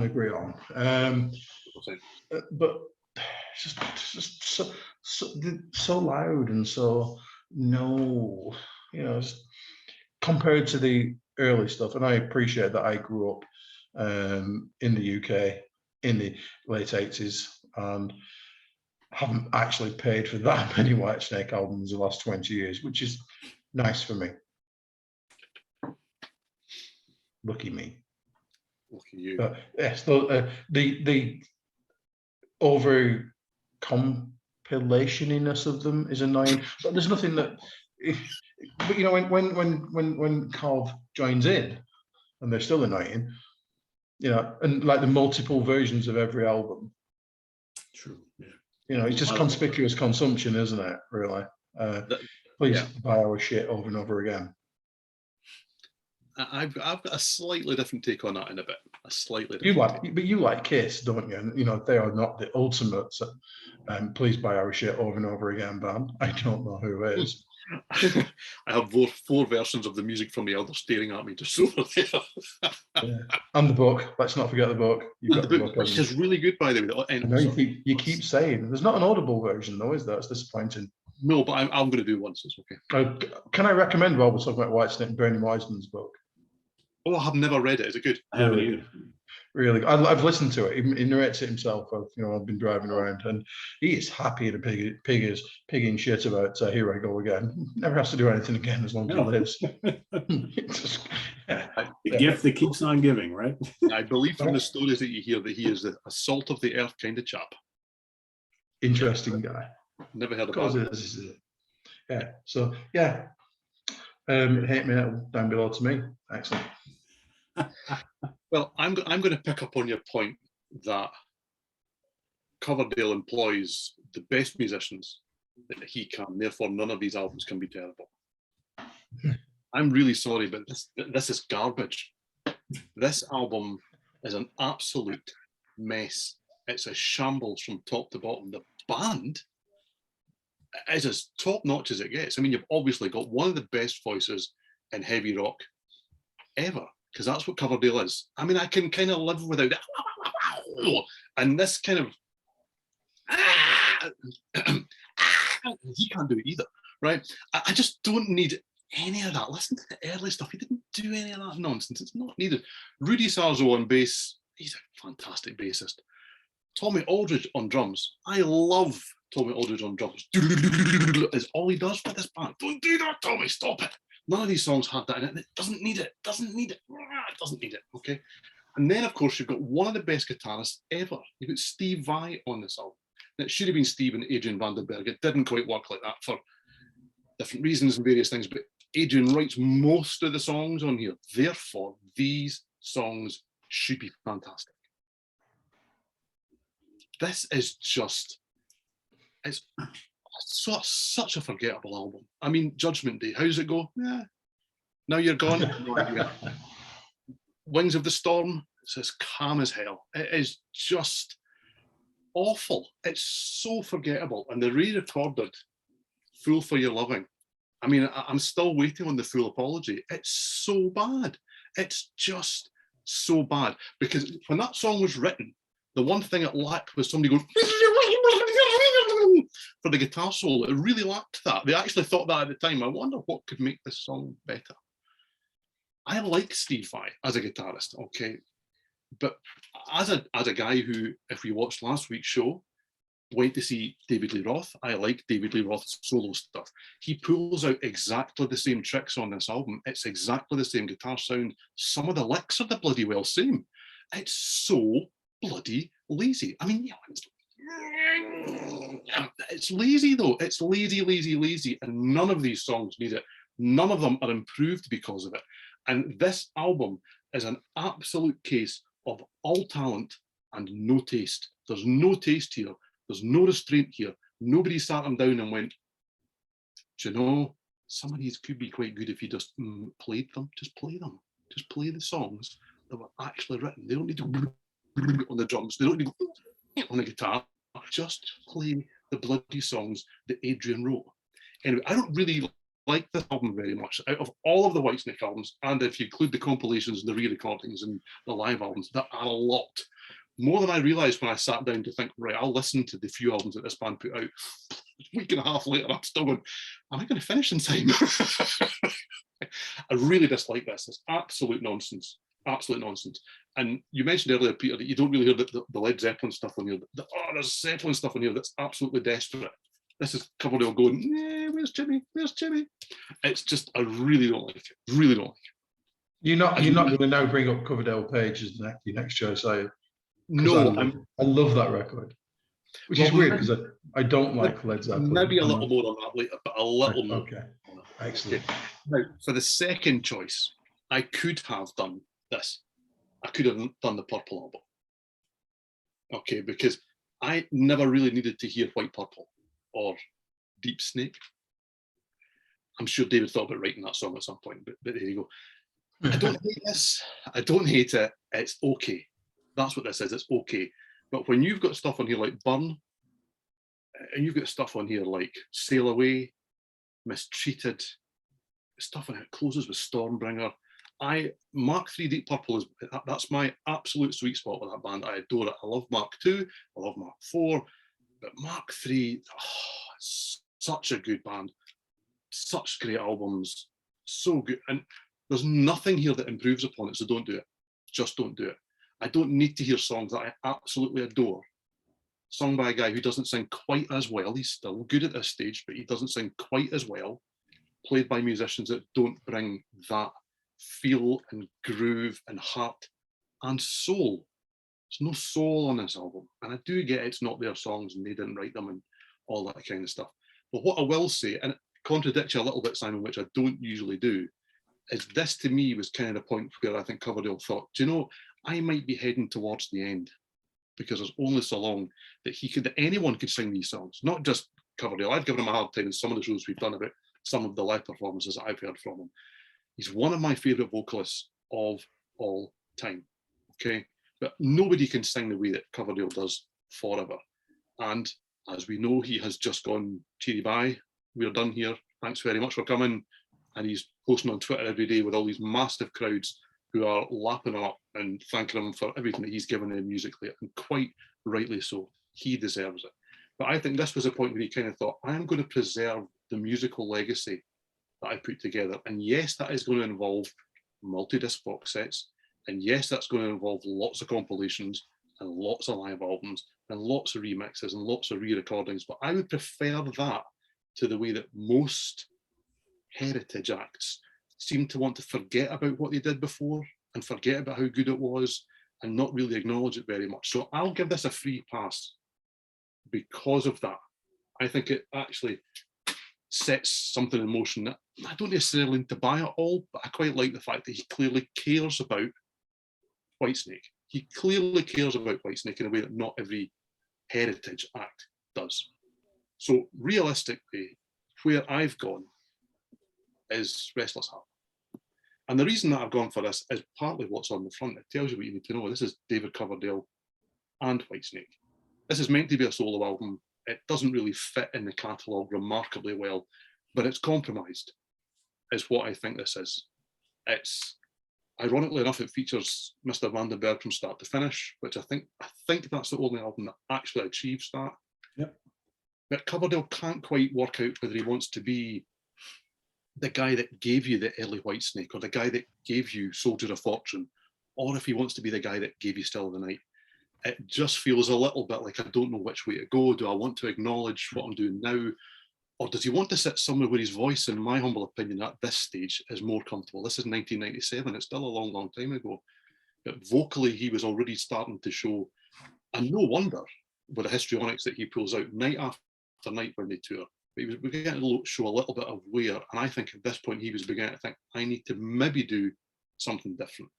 agree on. But it's just so loud and so compared to the early stuff. And I appreciate that I grew up in the UK in the late 80s and haven't actually paid for that many Whitesnake albums the last 20 years, which is nice for me. Lucky me. Look at you. But yes, the over compilationiness of them is annoying. But there's nothing that. But you know, when Cov joins in, and they're still annoying, you know, and like the multiple versions of every album. True. Yeah. You know, it's just conspicuous consumption, isn't it? Really. Please buy our shit over and over again. I've got a slightly different take on that in a bit. A slightly different. You like Kiss, don't you? And you know they are not the ultimate. Please buy our shit over and over again band. I don't know who is. I have four versions of the music from the Elder staring at me just over there. Yeah. And the book. Let's not forget the book. You've got the book, which is really good, by the way. I know you keep saying there's not an audible version, though, is there? It's disappointing. No, but I'm going to do one, so it's okay. Can I recommend, while we're talking about Whitesnake, Bernie Wiseman's book? Oh, I have never read it. Is it good? I haven't either. Really, I've listened to it. He narrates it himself. I've been driving around, and he is happy and pig is pigging shit about Here I Go Again. Never has to do anything again as long as he lives. The gift that keeps on giving, right? I believe from the stories that you hear that he is a salt of the earth kind of chap. Interesting guy. Never heard of it. Yeah. So yeah. Hate mail down below to me. Excellent. Well, I'm going to pick up on your point that Coverdale employs the best musicians that he can. Therefore, none of these albums can be terrible. I'm really sorry, but this is garbage. This album is an absolute mess. It's a shambles from top to bottom. The band is as top notch as it gets. I mean, you've obviously got one of the best voices in heavy rock ever, because that's what Coverdale is. I mean, I can kind of live without it. And this kind of he can't do it either, right? I just don't need any of that. Listen to the early stuff. He didn't do any of that nonsense. It's not needed. Rudy Sarzo on bass. He's a fantastic bassist. Tommy Aldridge on drums. I love Tommy Aldridge on drums. Is all he does for this band. Don't do that, Tommy. Stop it. None of these songs have that in it. It doesn't need it. Doesn't need it. It doesn't need it. Okay. And then, of course, you've got one of the best guitarists ever. You've got Steve Vai on this album. And it should have been Steve and Adrian Vandenberg. It didn't quite work like that for different reasons and various things. But Adrian writes most of the songs on here. Therefore, these songs should be fantastic. This is just, it's such a forgettable album. I mean, Judgment Day, how does it go? Yeah. Now You're Gone. No idea. Wings of the Storm, it's as calm as hell. It is just awful. It's so forgettable. And the re-recorded Fool for Your Loving, I mean, I'm still waiting on the full apology. It's so bad. It's just so bad. Because when that song was written, the one thing it lacked was somebody going for the guitar solo. It really lacked that. They actually thought that at the time. I wonder what could make this song better. I like Steve Vai as a guitarist, okay, but as a guy who, if we watched last week's show, went to see David Lee Roth, I like David Lee Roth's solo stuff. He pulls out exactly the same tricks on this album. It's exactly the same guitar sound. Some of the licks are the bloody well same. It's so bloody lazy. I mean, it's lazy though. It's lazy, and none of these songs need it. None of them are improved because of it. And this album is an absolute case of all talent and no taste. There's no taste here. There's no restraint here. Nobody sat them down and went, do you know, some of these could be quite good if you just played them. Just play them. Just play the songs that were actually written. They don't need to on the drums. They don't need to on the guitar. Just play the bloody songs that Adrian wrote. Anyway, I don't really like this album very much. Out of all of the Whitesnake albums, and if you include the compilations and the re-recordings and the live albums, there are a lot. More than I realised when I sat down to think, right, I'll listen to the few albums that this band put out. A week and a half later, I'm still going, am I going to finish in time? I really dislike this. It's absolute nonsense. Absolute nonsense. And you mentioned earlier, Peter, that you don't really hear the Led Zeppelin stuff on here. There's Zeppelin stuff on here that's absolutely desperate. This is Coverdale going, where's Jimmy? Where's Jimmy? It's just, I really don't like it. Really don't like it. You're not going to now bring up Coverdale Page as your next choice, are you? No, I love that record, which is weird because I don't like Led Zeppelin. Maybe a little more on that later, but a little more. Okay, excellent. Okay. Now, for the second choice, I could have done this. I could have done the Purple album. Okay, because I never really needed to hear White Purple or Deep Snake. I'm sure David thought about writing that song at some point, but there you go. I don't hate this. I don't hate it. It's okay. That's what this is. It's okay. But when you've got stuff on here like Burn, and you've got stuff on here like Sail Away, Mistreated, stuff on it closes with Stormbringer. Mark III Deep Purple that's my absolute sweet spot with that band. I adore it. I love Mark II, I love Mark IV, but Mark III, it's such a good band, such great albums, so good. And there's nothing here that improves upon it, so don't do it. Just don't do it. I don't need to hear songs that I absolutely adore, sung by a guy who doesn't sing quite as well. He's still good at this stage, but he doesn't sing quite as well, played by musicians that don't bring that feel and groove and heart and soul. There's no soul on this album. And I do get it's not their songs and they didn't write them and all that kind of stuff. But what I will say, and it contradicts you a little bit, Simon, which I don't usually do, is this to me was kind of the point where I think Coverdale thought, do you know, I might be heading towards the end because there's only so long that anyone could sing these songs, not just Coverdale. I've given him a hard time in some of the shows we've done about some of the live performances that I've heard from him. He's one of my favourite vocalists of all time, okay? But nobody can sing the way that Coverdale does forever. And as we know, he has just gone cheery bye. We're done here. Thanks very much for coming. And he's posting on Twitter every day with all these massive crowds who are lapping him up and thanking him for everything that he's given them musically, and quite rightly so. He deserves it. But I think this was a point where he kind of thought, I'm going to preserve the musical legacy that I put together. And yes, that is going to involve multi-disc box sets. And yes, that's going to involve lots of compilations and lots of live albums and lots of remixes and lots of re-recordings. But I would prefer that to the way that most heritage acts seem to want to forget about what they did before and forget about how good it was and not really acknowledge it very much. So I'll give this a free pass because of that. I think it actually sets something in motion that I don't necessarily need to buy it all, but I quite like the fact that he clearly cares about Whitesnake. He clearly cares about Whitesnake in a way that not every heritage act does. So realistically, where I've gone is Restless Heart. And the reason that I've gone for this is partly what's on the front. It tells you what you need to know. This is David Coverdale and Whitesnake. This is meant to be a solo album. It doesn't really fit in the catalogue remarkably well, but it's compromised, is what I think this is. It's, ironically enough, it features Mr. Vandenberg from start to finish, which I think that's the only album that actually achieves that. Yep. But Coverdale can't quite work out whether he wants to be the guy that gave you the early Whitesnake or the guy that gave you Soldier of Fortune, or if he wants to be the guy that gave you Still of the Night. It just feels a little bit like I don't know which way to go. Do I want to acknowledge what I'm doing now? Or does he want to sit somewhere where his voice, in my humble opinion, at this stage is more comfortable? This is 1997. It's still a long, long time ago. But vocally, he was already starting to show, and no wonder with the histrionics that he pulls out night after night when they tour. But he was beginning to show a little bit of wear. And I think at this point, he was beginning to think, I need to maybe do something different.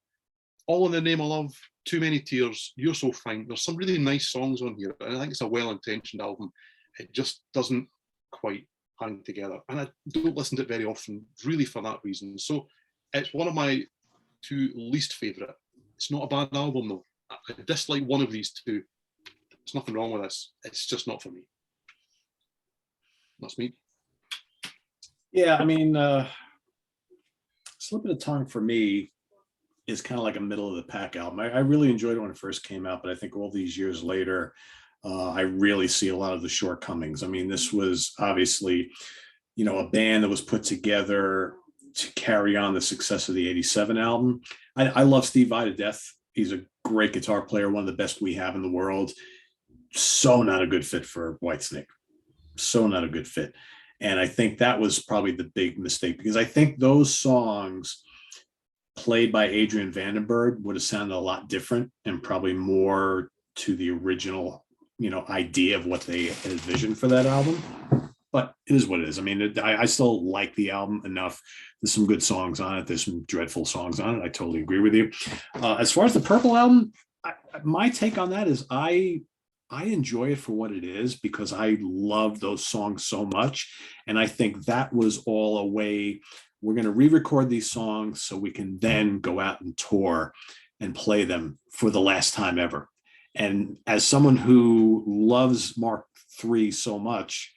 All in the Name of Love, Too Many Tears, You're So Fine. There's some really nice songs on here, and I think it's a well-intentioned album. It just doesn't quite hang together. And I don't listen to it very often, really for that reason. So it's one of my two least favourite. It's not a bad album, though. I dislike one of these two. There's nothing wrong with this. It's just not for me. That's me. Yeah, I mean, Slip of the Tongue for me is kind of like a middle of the pack album. I really enjoyed it when it first came out, but I think all these years later, I really see a lot of the shortcomings. I mean, this was obviously, a band that was put together to carry on the success of the '87 album. I love Steve Vai to death. He's a great guitar player, one of the best we have in the world. So not a good fit for Whitesnake. So not a good fit. And I think that was probably the big mistake, because I think those songs played by Adrian Vandenberg would have sounded a lot different and probably more to the original, idea of what they envisioned for that album. But it is what it is. I mean, I still like the album enough. There's some good songs on it. There's some dreadful songs on it. I totally agree with you. As far as the Purple album, my take on that is I enjoy it for what it is because I love those songs so much. And I think that was all a way, we're going to re-record these songs so we can then go out and tour and play them for the last time ever. And as someone who loves Mark III so much,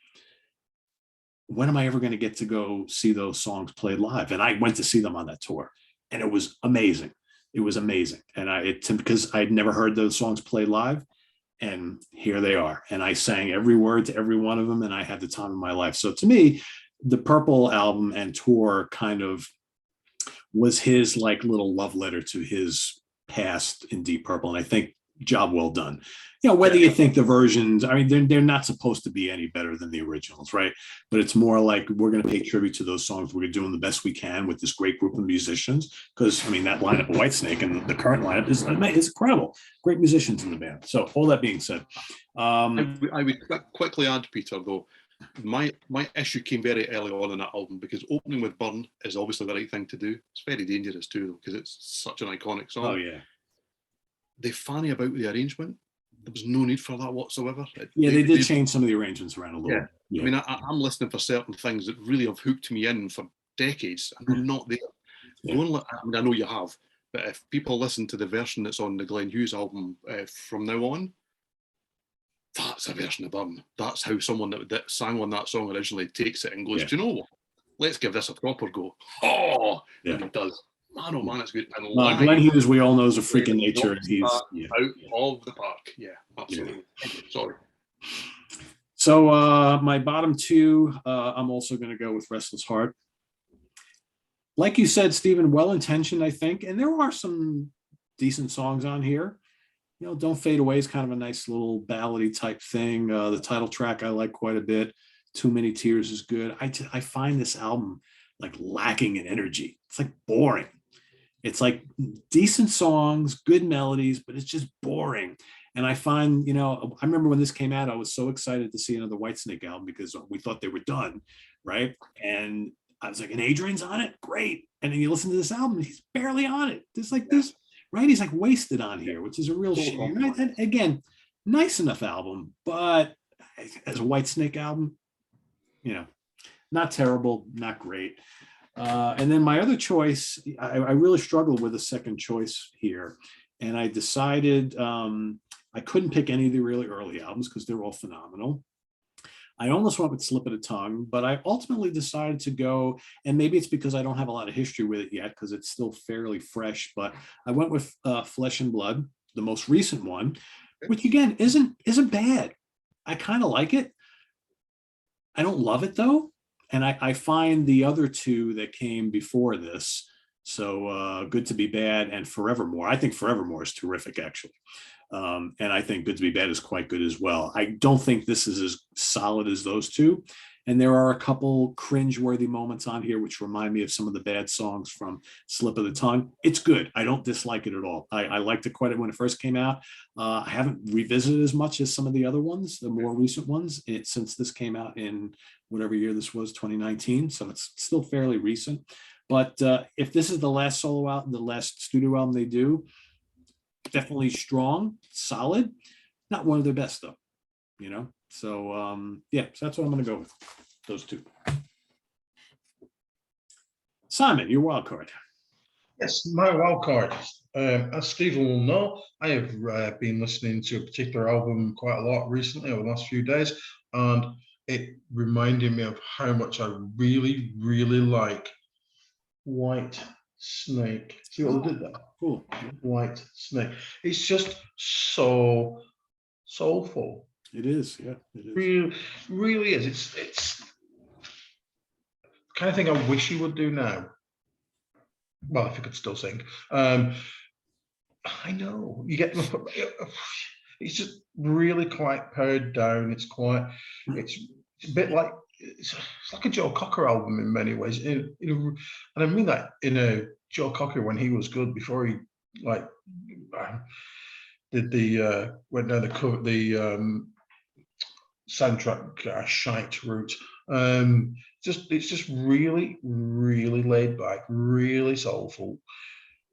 when am I ever going to get to go see those songs played live? And I went to see them on that tour, and it was amazing. It was amazing. And because I'd never heard those songs played live, and here they are. And I sang every word to every one of them, and I had the time of my life. So to me, the Purple album and tour kind of was his like little love letter to his past in Deep Purple. And I think job well done. Whether you think the versions, I mean, they're not supposed to be any better than the originals, right? But it's more like we're going to pay tribute to those songs. We're doing the best we can with this great group of musicians. Because, I mean, that lineup of Whitesnake and the current lineup is incredible. Great musicians in the band. So all that being said. I would quickly add, Peter, though, my issue came very early on in that album because opening with Burn is obviously the right thing to do. It's very dangerous too, though, because it's such an iconic song. Oh, yeah. They fanny about the arrangement. There was no need for that whatsoever. They did change some of the arrangements around a little. Yeah. Yeah. I mean, I'm listening for certain things that really have hooked me in for decades, and they're not there. Yeah. I know you have, but if people listen to the version that's on the Glenn Hughes album from now on, that's a version of Burn. That's how someone that sang on that song originally takes it and goes, do you know what? Let's give this a proper go. Oh, yeah. And it does. Man, oh man, it's good. And Glenn Hughes, we all know, is a freak of nature. And he's out of the park. Yeah, absolutely. Yeah. Sorry. So my bottom two, I'm also going to go with Restless Heart. Like you said, Steven, well-intentioned, I think. And there are some decent songs on here. Don't Fade Away is kind of a nice little ballady type thing. The title track I like quite a bit. Too Many Tears is good. I find this album like lacking in energy. It's like boring. It's like decent songs, good melodies, but it's just boring. And I find, I remember when this came out, I was so excited to see another Whitesnake album because we thought they were done, right? And I was like, and Adrian's on it? Great. And then you listen to this album, he's barely on it. Just like this, right? He's like wasted on here, which is a real shame. Right? And again, nice enough album, but as a Whitesnake album, not terrible, not great. And then my other choice, I really struggled with a second choice here. And I decided I couldn't pick any of the really early albums because they're all phenomenal. I almost went with Slip of the Tongue, but I ultimately decided to go, and maybe it's because I don't have a lot of history with it yet because it's still fairly fresh, but I went with Flesh and Blood, the most recent one, which again isn't bad. I kind of like it. I don't love it though. And I find the other two that came before this, so Good to Be Bad and Forevermore. I think Forevermore is terrific, actually. And I think Good to Be Bad is quite good as well. I don't think this is as solid as those two. And there are a couple cringe-worthy moments on here which remind me of some of the bad songs from Slip of the Tongue. It's good. I don't dislike it at all. I liked it quite a bit when it first came out. I haven't revisited as much as some of the other ones, the more recent ones, since this came out in whatever year this was, 2019. So it's still fairly recent. But if this is the last solo album, the last studio album they do, definitely strong, solid. Not one of their best, though, So, so that's what I'm going to go with, those two. Simon, your wild card. Yes, my wild card. As Stephen will know, I have been listening to a particular album quite a lot recently over the last few days, and it reminded me of how much I really, really like Whitesnake. See what I did there? Cool. Whitesnake. It's just so soulful. It is, yeah. It is. Really is. It's the kind of thing I wish he would do now. Well, if he could still sing. I know. You get it's just really quite pared down. It's a bit like it's like a Joe Cocker album in many ways. And I mean that in a Joe Cocker when he was good, before he like did the went down the soundtrack shite route. It's just really, really laid back, really soulful.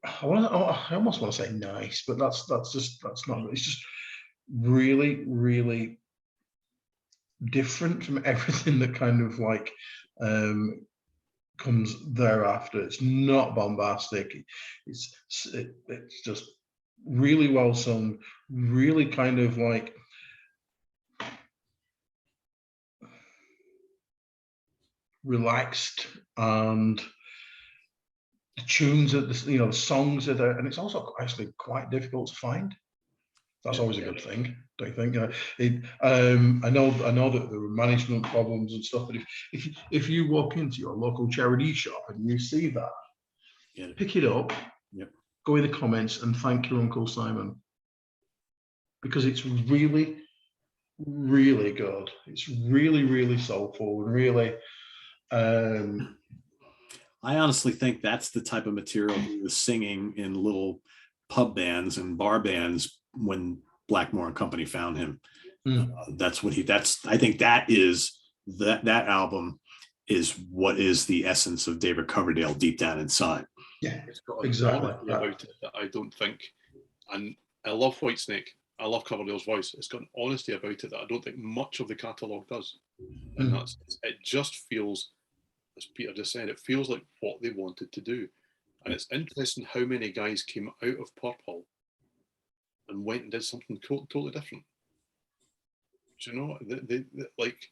I almost want to say nice, but that's not. It's just really, really different from everything that kind of like comes thereafter. It's not bombastic. It's just really well sung, really kind of like relaxed, and the tunes that the songs are there, and it's also actually quite difficult to find. That's always a good thing, don't you think? I know that there were management problems and stuff, but if you walk into your local charity shop and you see that, pick it up, go in the comments and thank your Uncle Simon, because it's really, really good. It's really, really soulful and really. I honestly think that's the type of material he was singing in little pub bands and bar bands when Blackmore and Company found him. I think that album is what is the essence of David Coverdale deep down inside. Yeah, it's got exactly about it that I don't think, and I love Whitesnake. I love Coverdale's voice. It's got an honesty about it that I don't think much of the catalogue does. And it just feels, as Peter just said, it feels like what they wanted to do. And it's interesting how many guys came out of Purple and went and did something totally different. Do you know, they like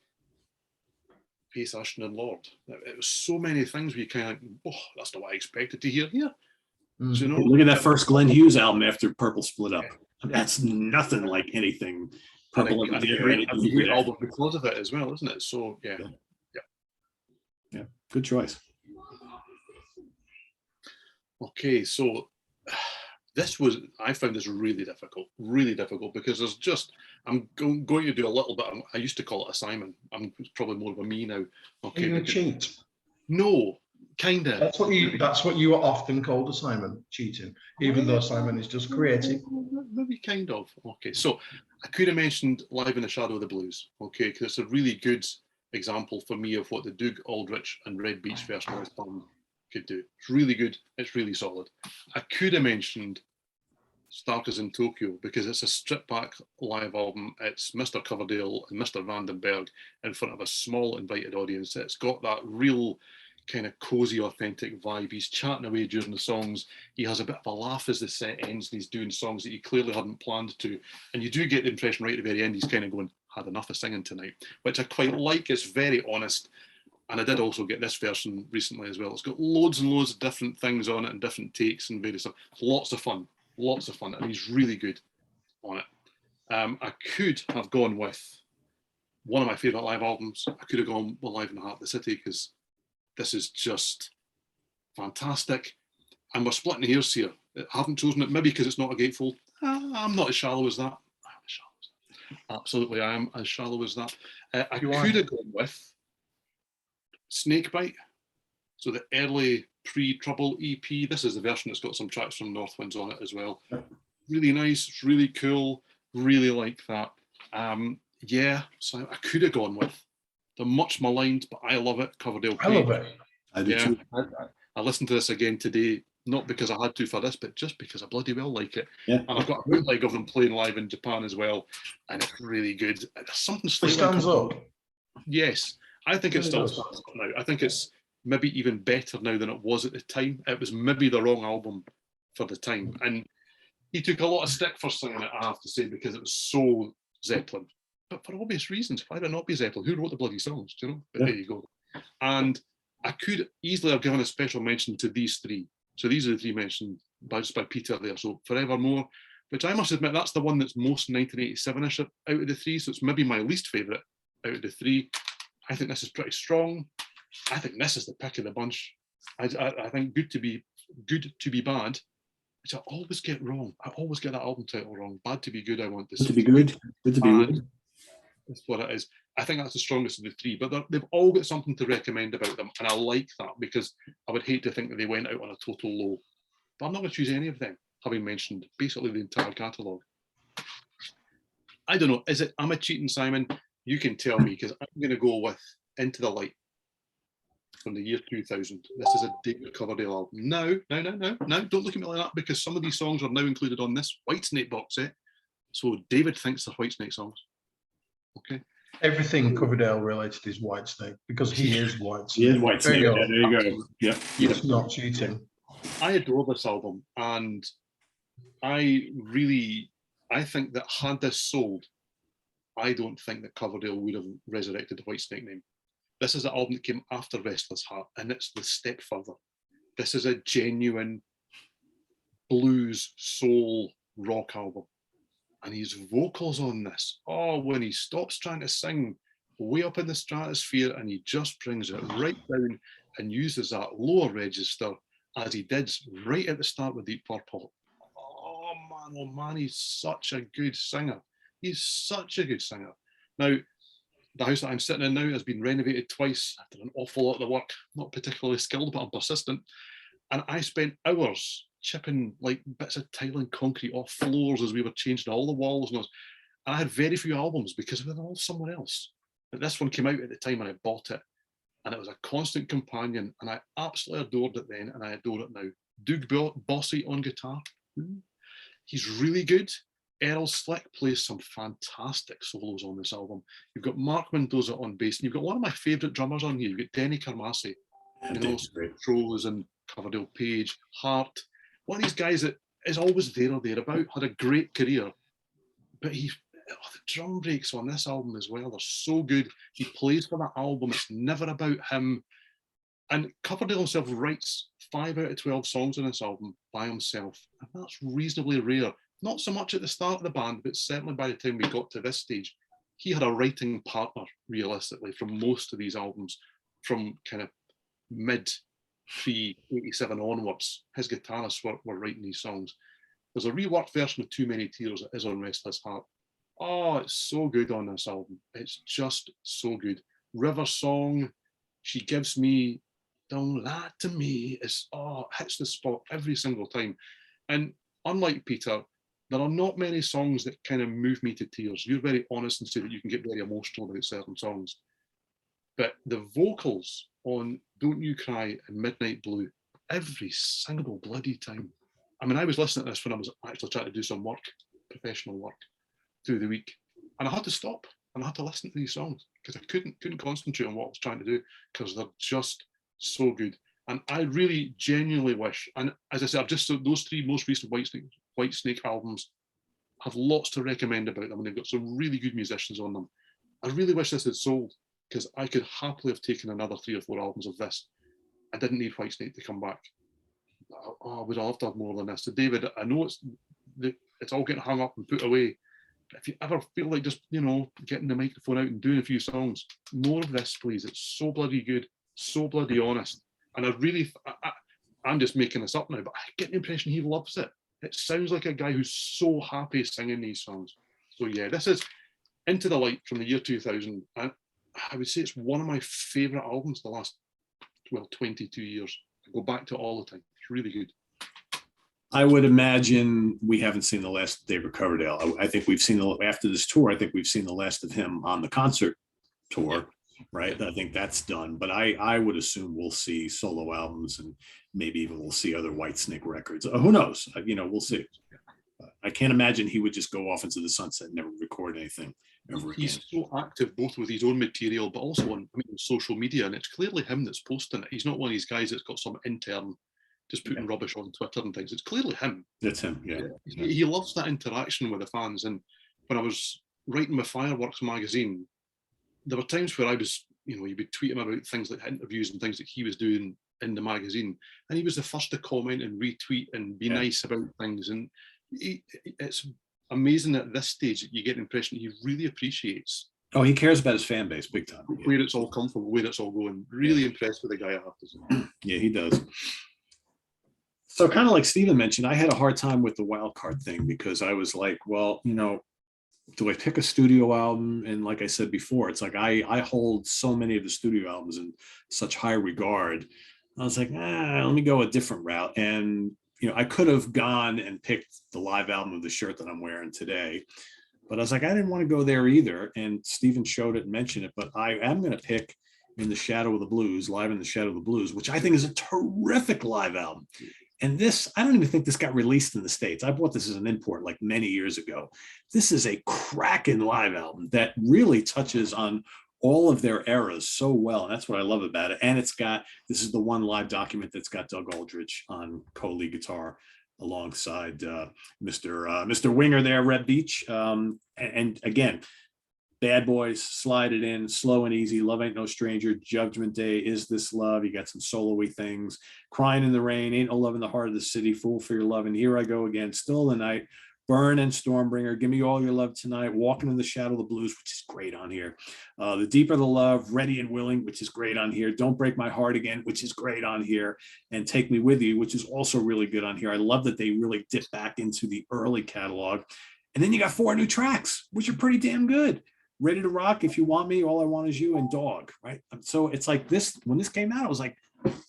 Pace, Ashton and Lord. It was so many things where you kind of, that's not what I expected to hear here. Do you know? Look at that first Glenn Hughes album after Purple split up. That's nothing like anything Purple ever did. A great album because of it as well, isn't it? So yeah. Good choice. Okay, so I found this really difficult because I'm going to do a little bit. I used to call it a Simon. It's probably more of a me now. Okay, are you a cheat? No, kinda. That's what you are often called, a Simon, cheating, even though Simon is just creative. Maybe kind of. Okay, so I could have mentioned Live in the Shadow of the Blues. Okay, because it's a really good example for me of what the Doug Aldrich and Red Beach version of this band could do. It's really good. It's really solid. I could have mentioned Starkers in Tokyo because it's a stripped back live album. It's Mr. Coverdale and Mr. Vandenberg in front of a small invited audience. It's got that real kind of cozy, authentic vibe. He's chatting away during the songs. He has a bit of a laugh as the set ends, and he's doing songs that he clearly hadn't planned to. And you do get the impression right at the very end, he's kind of going, had enough of singing tonight, which I quite like. It's very honest. And I did also get this version recently as well. It's got loads and loads of different things on it and different takes and various stuff. Lots of fun, and he's really good on it. I could have gone with one of my favourite live albums. I could have gone with Live in the Heart of the City because this is just fantastic. And we're splitting hairs here. I haven't chosen it, maybe because it's not a gatefold. I'm not as shallow as that. Absolutely, I am as shallow as that. I could have gone with Snakebite. So the early pre-Trouble EP. This is the version that's got some tracks from Northwinds on it as well. Really nice, it's really cool, really like that. So I could have gone with the much maligned, but I love it, Coverdale Page. I love it. I do too. I listened to this again today, not because I had to for this, but just because I bloody well like it. Yeah. And I've got a bootleg of them playing live in Japan as well, and it's really good. There's something slightly stands up. Yes, I think it still stands up now. I think it's maybe even better now than it was at the time. It was maybe the wrong album for the time, and he took a lot of stick for singing it, I have to say, because it was so Zeppelin. But for obvious reasons, why would it not be Zeppelin? Who wrote the bloody songs? Do you know? But there you go. And I could easily have given a special mention to these three. So these are the three mentioned by Peter there. So Forevermore, which I must admit, that's the one that's most 1987-ish out of the three. So it's maybe my least favourite out of the three. I think this is pretty strong. I think this is the pick of the bunch. I think Good to Be Bad, which I always get wrong. I always get that album title wrong. Bad to Be Good, I want to say. Good to Be Good. Good to Be Good. That's what it is. I think that's the strongest of the three, but they've all got something to recommend about them, and I like that, because I would hate to think that they went out on a total low. But I'm not going to choose any of them, having mentioned basically the entire catalogue. I don't know, am I cheating, Simon? You can tell me, because I'm going to go with Into the Light from the year 2000. This is a David Coverdale album. No, don't look at me like that, because some of these songs are now included on this Whitesnake box set. So David thinks they're Whitesnake songs. Okay. Everything Coverdale related is Whitesnake, because he is Whitesnake. He is Whitesnake. Yeah, there you go. Yep. It's not cheating. I adore this album, and I think that had this sold, I don't think that Coverdale would have resurrected the Whitesnake name. This is an album that came after Restless Heart, and it's the step further. This is a genuine blues, soul, rock album. And his vocals on this, when he stops trying to sing way up in the stratosphere and he just brings it right down and uses that lower register as he did right at the start with Deep Purple. Oh man, he's such a good singer. He's such a good singer. Now, the house that I'm sitting in now has been renovated twice. I've done an awful lot of the work, not particularly skilled, but I'm persistent. And I spent hours chipping like bits of tile and concrete off floors as we were changing all the walls. And I had very few albums because they were all somewhere else. But this one came out at the time and I bought it. And it was a constant companion. And I absolutely adored it then, and I adore it now. Doug Bossy on guitar. He's really good. Errol Slick plays some fantastic solos on this album. You've got Mark Mendoza on bass, and you've got one of my favourite drummers on here. You've got Denny Carmassi, Rose and Coverdale Page, Hart. One of these guys that is always there or thereabout, had a great career, but the drum breaks on this album as well, they're so good. He plays for that album, it's never about him. And Coverdale himself writes 5 out of 12 songs on this album by himself, and that's reasonably rare. Not so much at the start of the band, but certainly by the time we got to this stage, he had a writing partner, realistically, from most of these albums, from kind of mid-87 onwards. His guitarists were writing these songs. There's a reworked version of Too Many Tears that is on Restless Heart. It's so good on this album. It's just so good. River Song, She Gives Me, Don't Lie to Me, hits the spot every single time. And unlike Peter, there are not many songs that kind of move me to tears. You're very honest and say that you can get very emotional about certain songs. But the vocals on Don't You Cry and Midnight Blue, every single bloody time. I mean, I was listening to this when I was actually trying to do some work, professional work, through the week. And I had to stop and I had to listen to these songs because I couldn't concentrate on what I was trying to do because they're just so good. And I really genuinely wish, and as I said, those 3 most recent Whitesnake albums have lots to recommend about them, and they've got some really good musicians on them. I really wish this had sold, because I could happily have taken another 3 or 4 albums of this. I didn't need Whitesnake to come back. I would love to have more than this. So David, I know it's all getting hung up and put away. But if you ever feel like just, getting the microphone out and doing a few songs, more of this, please. It's so bloody good, so bloody honest. And I'm just making this up now, but I get the impression he loves it. It sounds like a guy who's so happy singing these songs. So yeah, this is Into the Light from the year 2000. And I would say it's one of my favourite albums the last, 22 years. I go back to it all the time. It's really good. I would imagine we haven't seen the last of David Coverdale. I think we've seen after this tour, I think we've seen the last of him on the concert tour. Right, I think that's done, but I would assume we'll see solo albums and maybe even we'll see other Whitesnake records. Who knows? We'll see. I can't imagine he would just go off into the sunset and never record anything ever again. He's so active both with his own material, but also on social media, and it's clearly him that's posting it. He's not one of these guys that's got some intern just putting rubbish on Twitter and things. It's clearly him. It's him, yeah. He loves that interaction with the fans. And when I was writing my Fireworks magazine, there were times where I was, you'd be tweeting about things like interviews and things that he was doing in the magazine. And he was the first to comment and retweet and be nice about things. And it's amazing at this stage that you get the impression he really appreciates. Oh, he cares about his fan base big time. Where it's all come from, where it's all going. Really impressed with the guy, I have to say. Yeah, he does. So kind of like Steven mentioned, I had a hard time with the wild card thing because I was like, well, do I pick a studio album? And like I said before, it's like I hold so many of the studio albums in such high regard. I was like, let me go a different route. And I could have gone and picked the live album of the shirt that I'm wearing today, but I was like, I didn't want to go there either. And Steven showed it and mentioned it, but I am going to pick In the Shadow of the Blues, Live in the Shadow of the Blues, which I think is a terrific live album. And this, I don't even think this got released in the States. I bought this as an import like many years ago. This is a cracking live album that really touches on all of their eras so well. And that's what I love about it. And this is the one live document that's got Doug Aldrich on co-lead guitar alongside Mr. Winger there, Reb Beach. And again, Bad Boys, Slide It In, Slow and Easy, Love Ain't No Stranger, Judgment Day, Is This Love? You got some solo-y things. Crying in the Rain, Ain't No Love in the Heart of the City, Fool for Your Love, and Here I Go Again, Still the Night, Burn and Stormbringer, Give Me All Your Love Tonight, Walking in the Shadow of the Blues, which is great on here. The Deeper the Love, Ready and Willing, which is great on here. Don't Break My Heart Again, which is great on here. And Take Me With You, which is also really good on here. I love that they really dip back into the early catalog. And then you got 4 new tracks, which are pretty damn good. Ready to Rock, If You Want Me, All I Want Is You, and Dog, right? So it's like this, when this came out, I was like,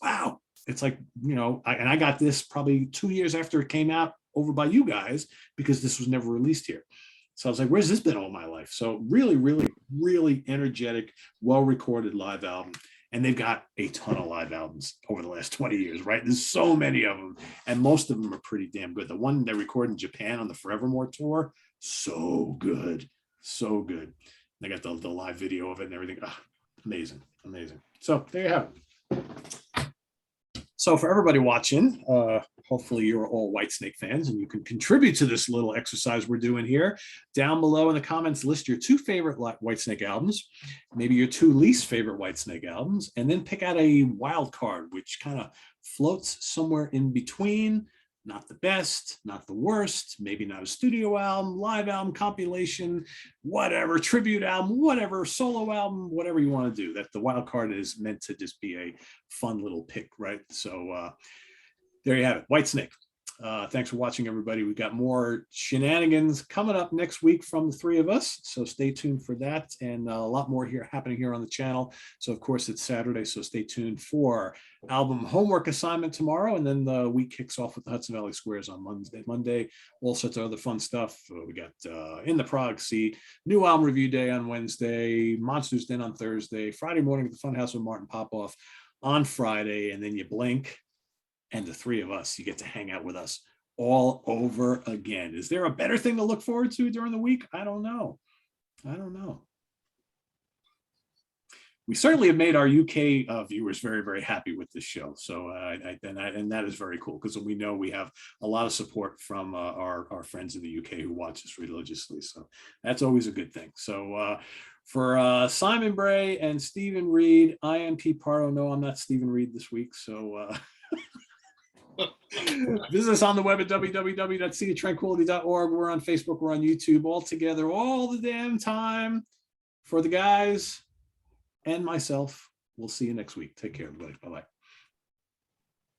wow. It's like, I got this probably 2 years after it came out over by you guys, because this was never released here. So I was like, where's this been all my life? So really, really, really energetic, well-recorded live album. And they've got a ton of live albums over the last 20 years, right? There's so many of them, and most of them are pretty damn good. The one they recorded in Japan on the Forevermore tour, so good, so good. They got the live video of it and everything. Oh, amazing, amazing. So there you have it. So for everybody watching, hopefully you're all Whitesnake fans and you can contribute to this little exercise we're doing here. Down below in the comments, list your 2 favorite Whitesnake albums, maybe your 2 least favorite Whitesnake albums, and then pick out a wild card, which kind of floats somewhere in between. Not the best, not the worst, maybe not a studio album, live album, compilation, whatever, tribute album, whatever, solo album, whatever you want to do. That the wild card is meant to just be a fun little pick, right? So there you have it, Whitesnake. Thanks for watching, everybody. We've got more shenanigans coming up next week from the 3 of us, so stay tuned for that, and a lot more happening here on the channel. So of course it's Saturday, so stay tuned for album homework assignment tomorrow, and then the week kicks off with the Hudson Valley Squares on Monday, all sorts of other fun stuff. We got In the Prog Seat, new album review day on Wednesday, Monsters Den on Thursday, Friday morning at the Funhouse with Martin Popoff on Friday, and then you blink and the 3 of us, you get to hang out with us all over again. Is there a better thing to look forward to during the week? I don't know. We certainly have made our UK viewers very, very happy with this show. So, and that is very cool, because we know we have a lot of support from our friends in the UK who watch us religiously. So that's always a good thing. So for Simon Bray and Steven Reid, I am Pete Pardo. No, I'm not Steven Reid this week. So visit us on the web at www.seaoftranquility.org. We're on Facebook, we're on YouTube, all together, all the damn time. For the guys and myself, we'll see you next week. Take care, everybody. Bye-bye.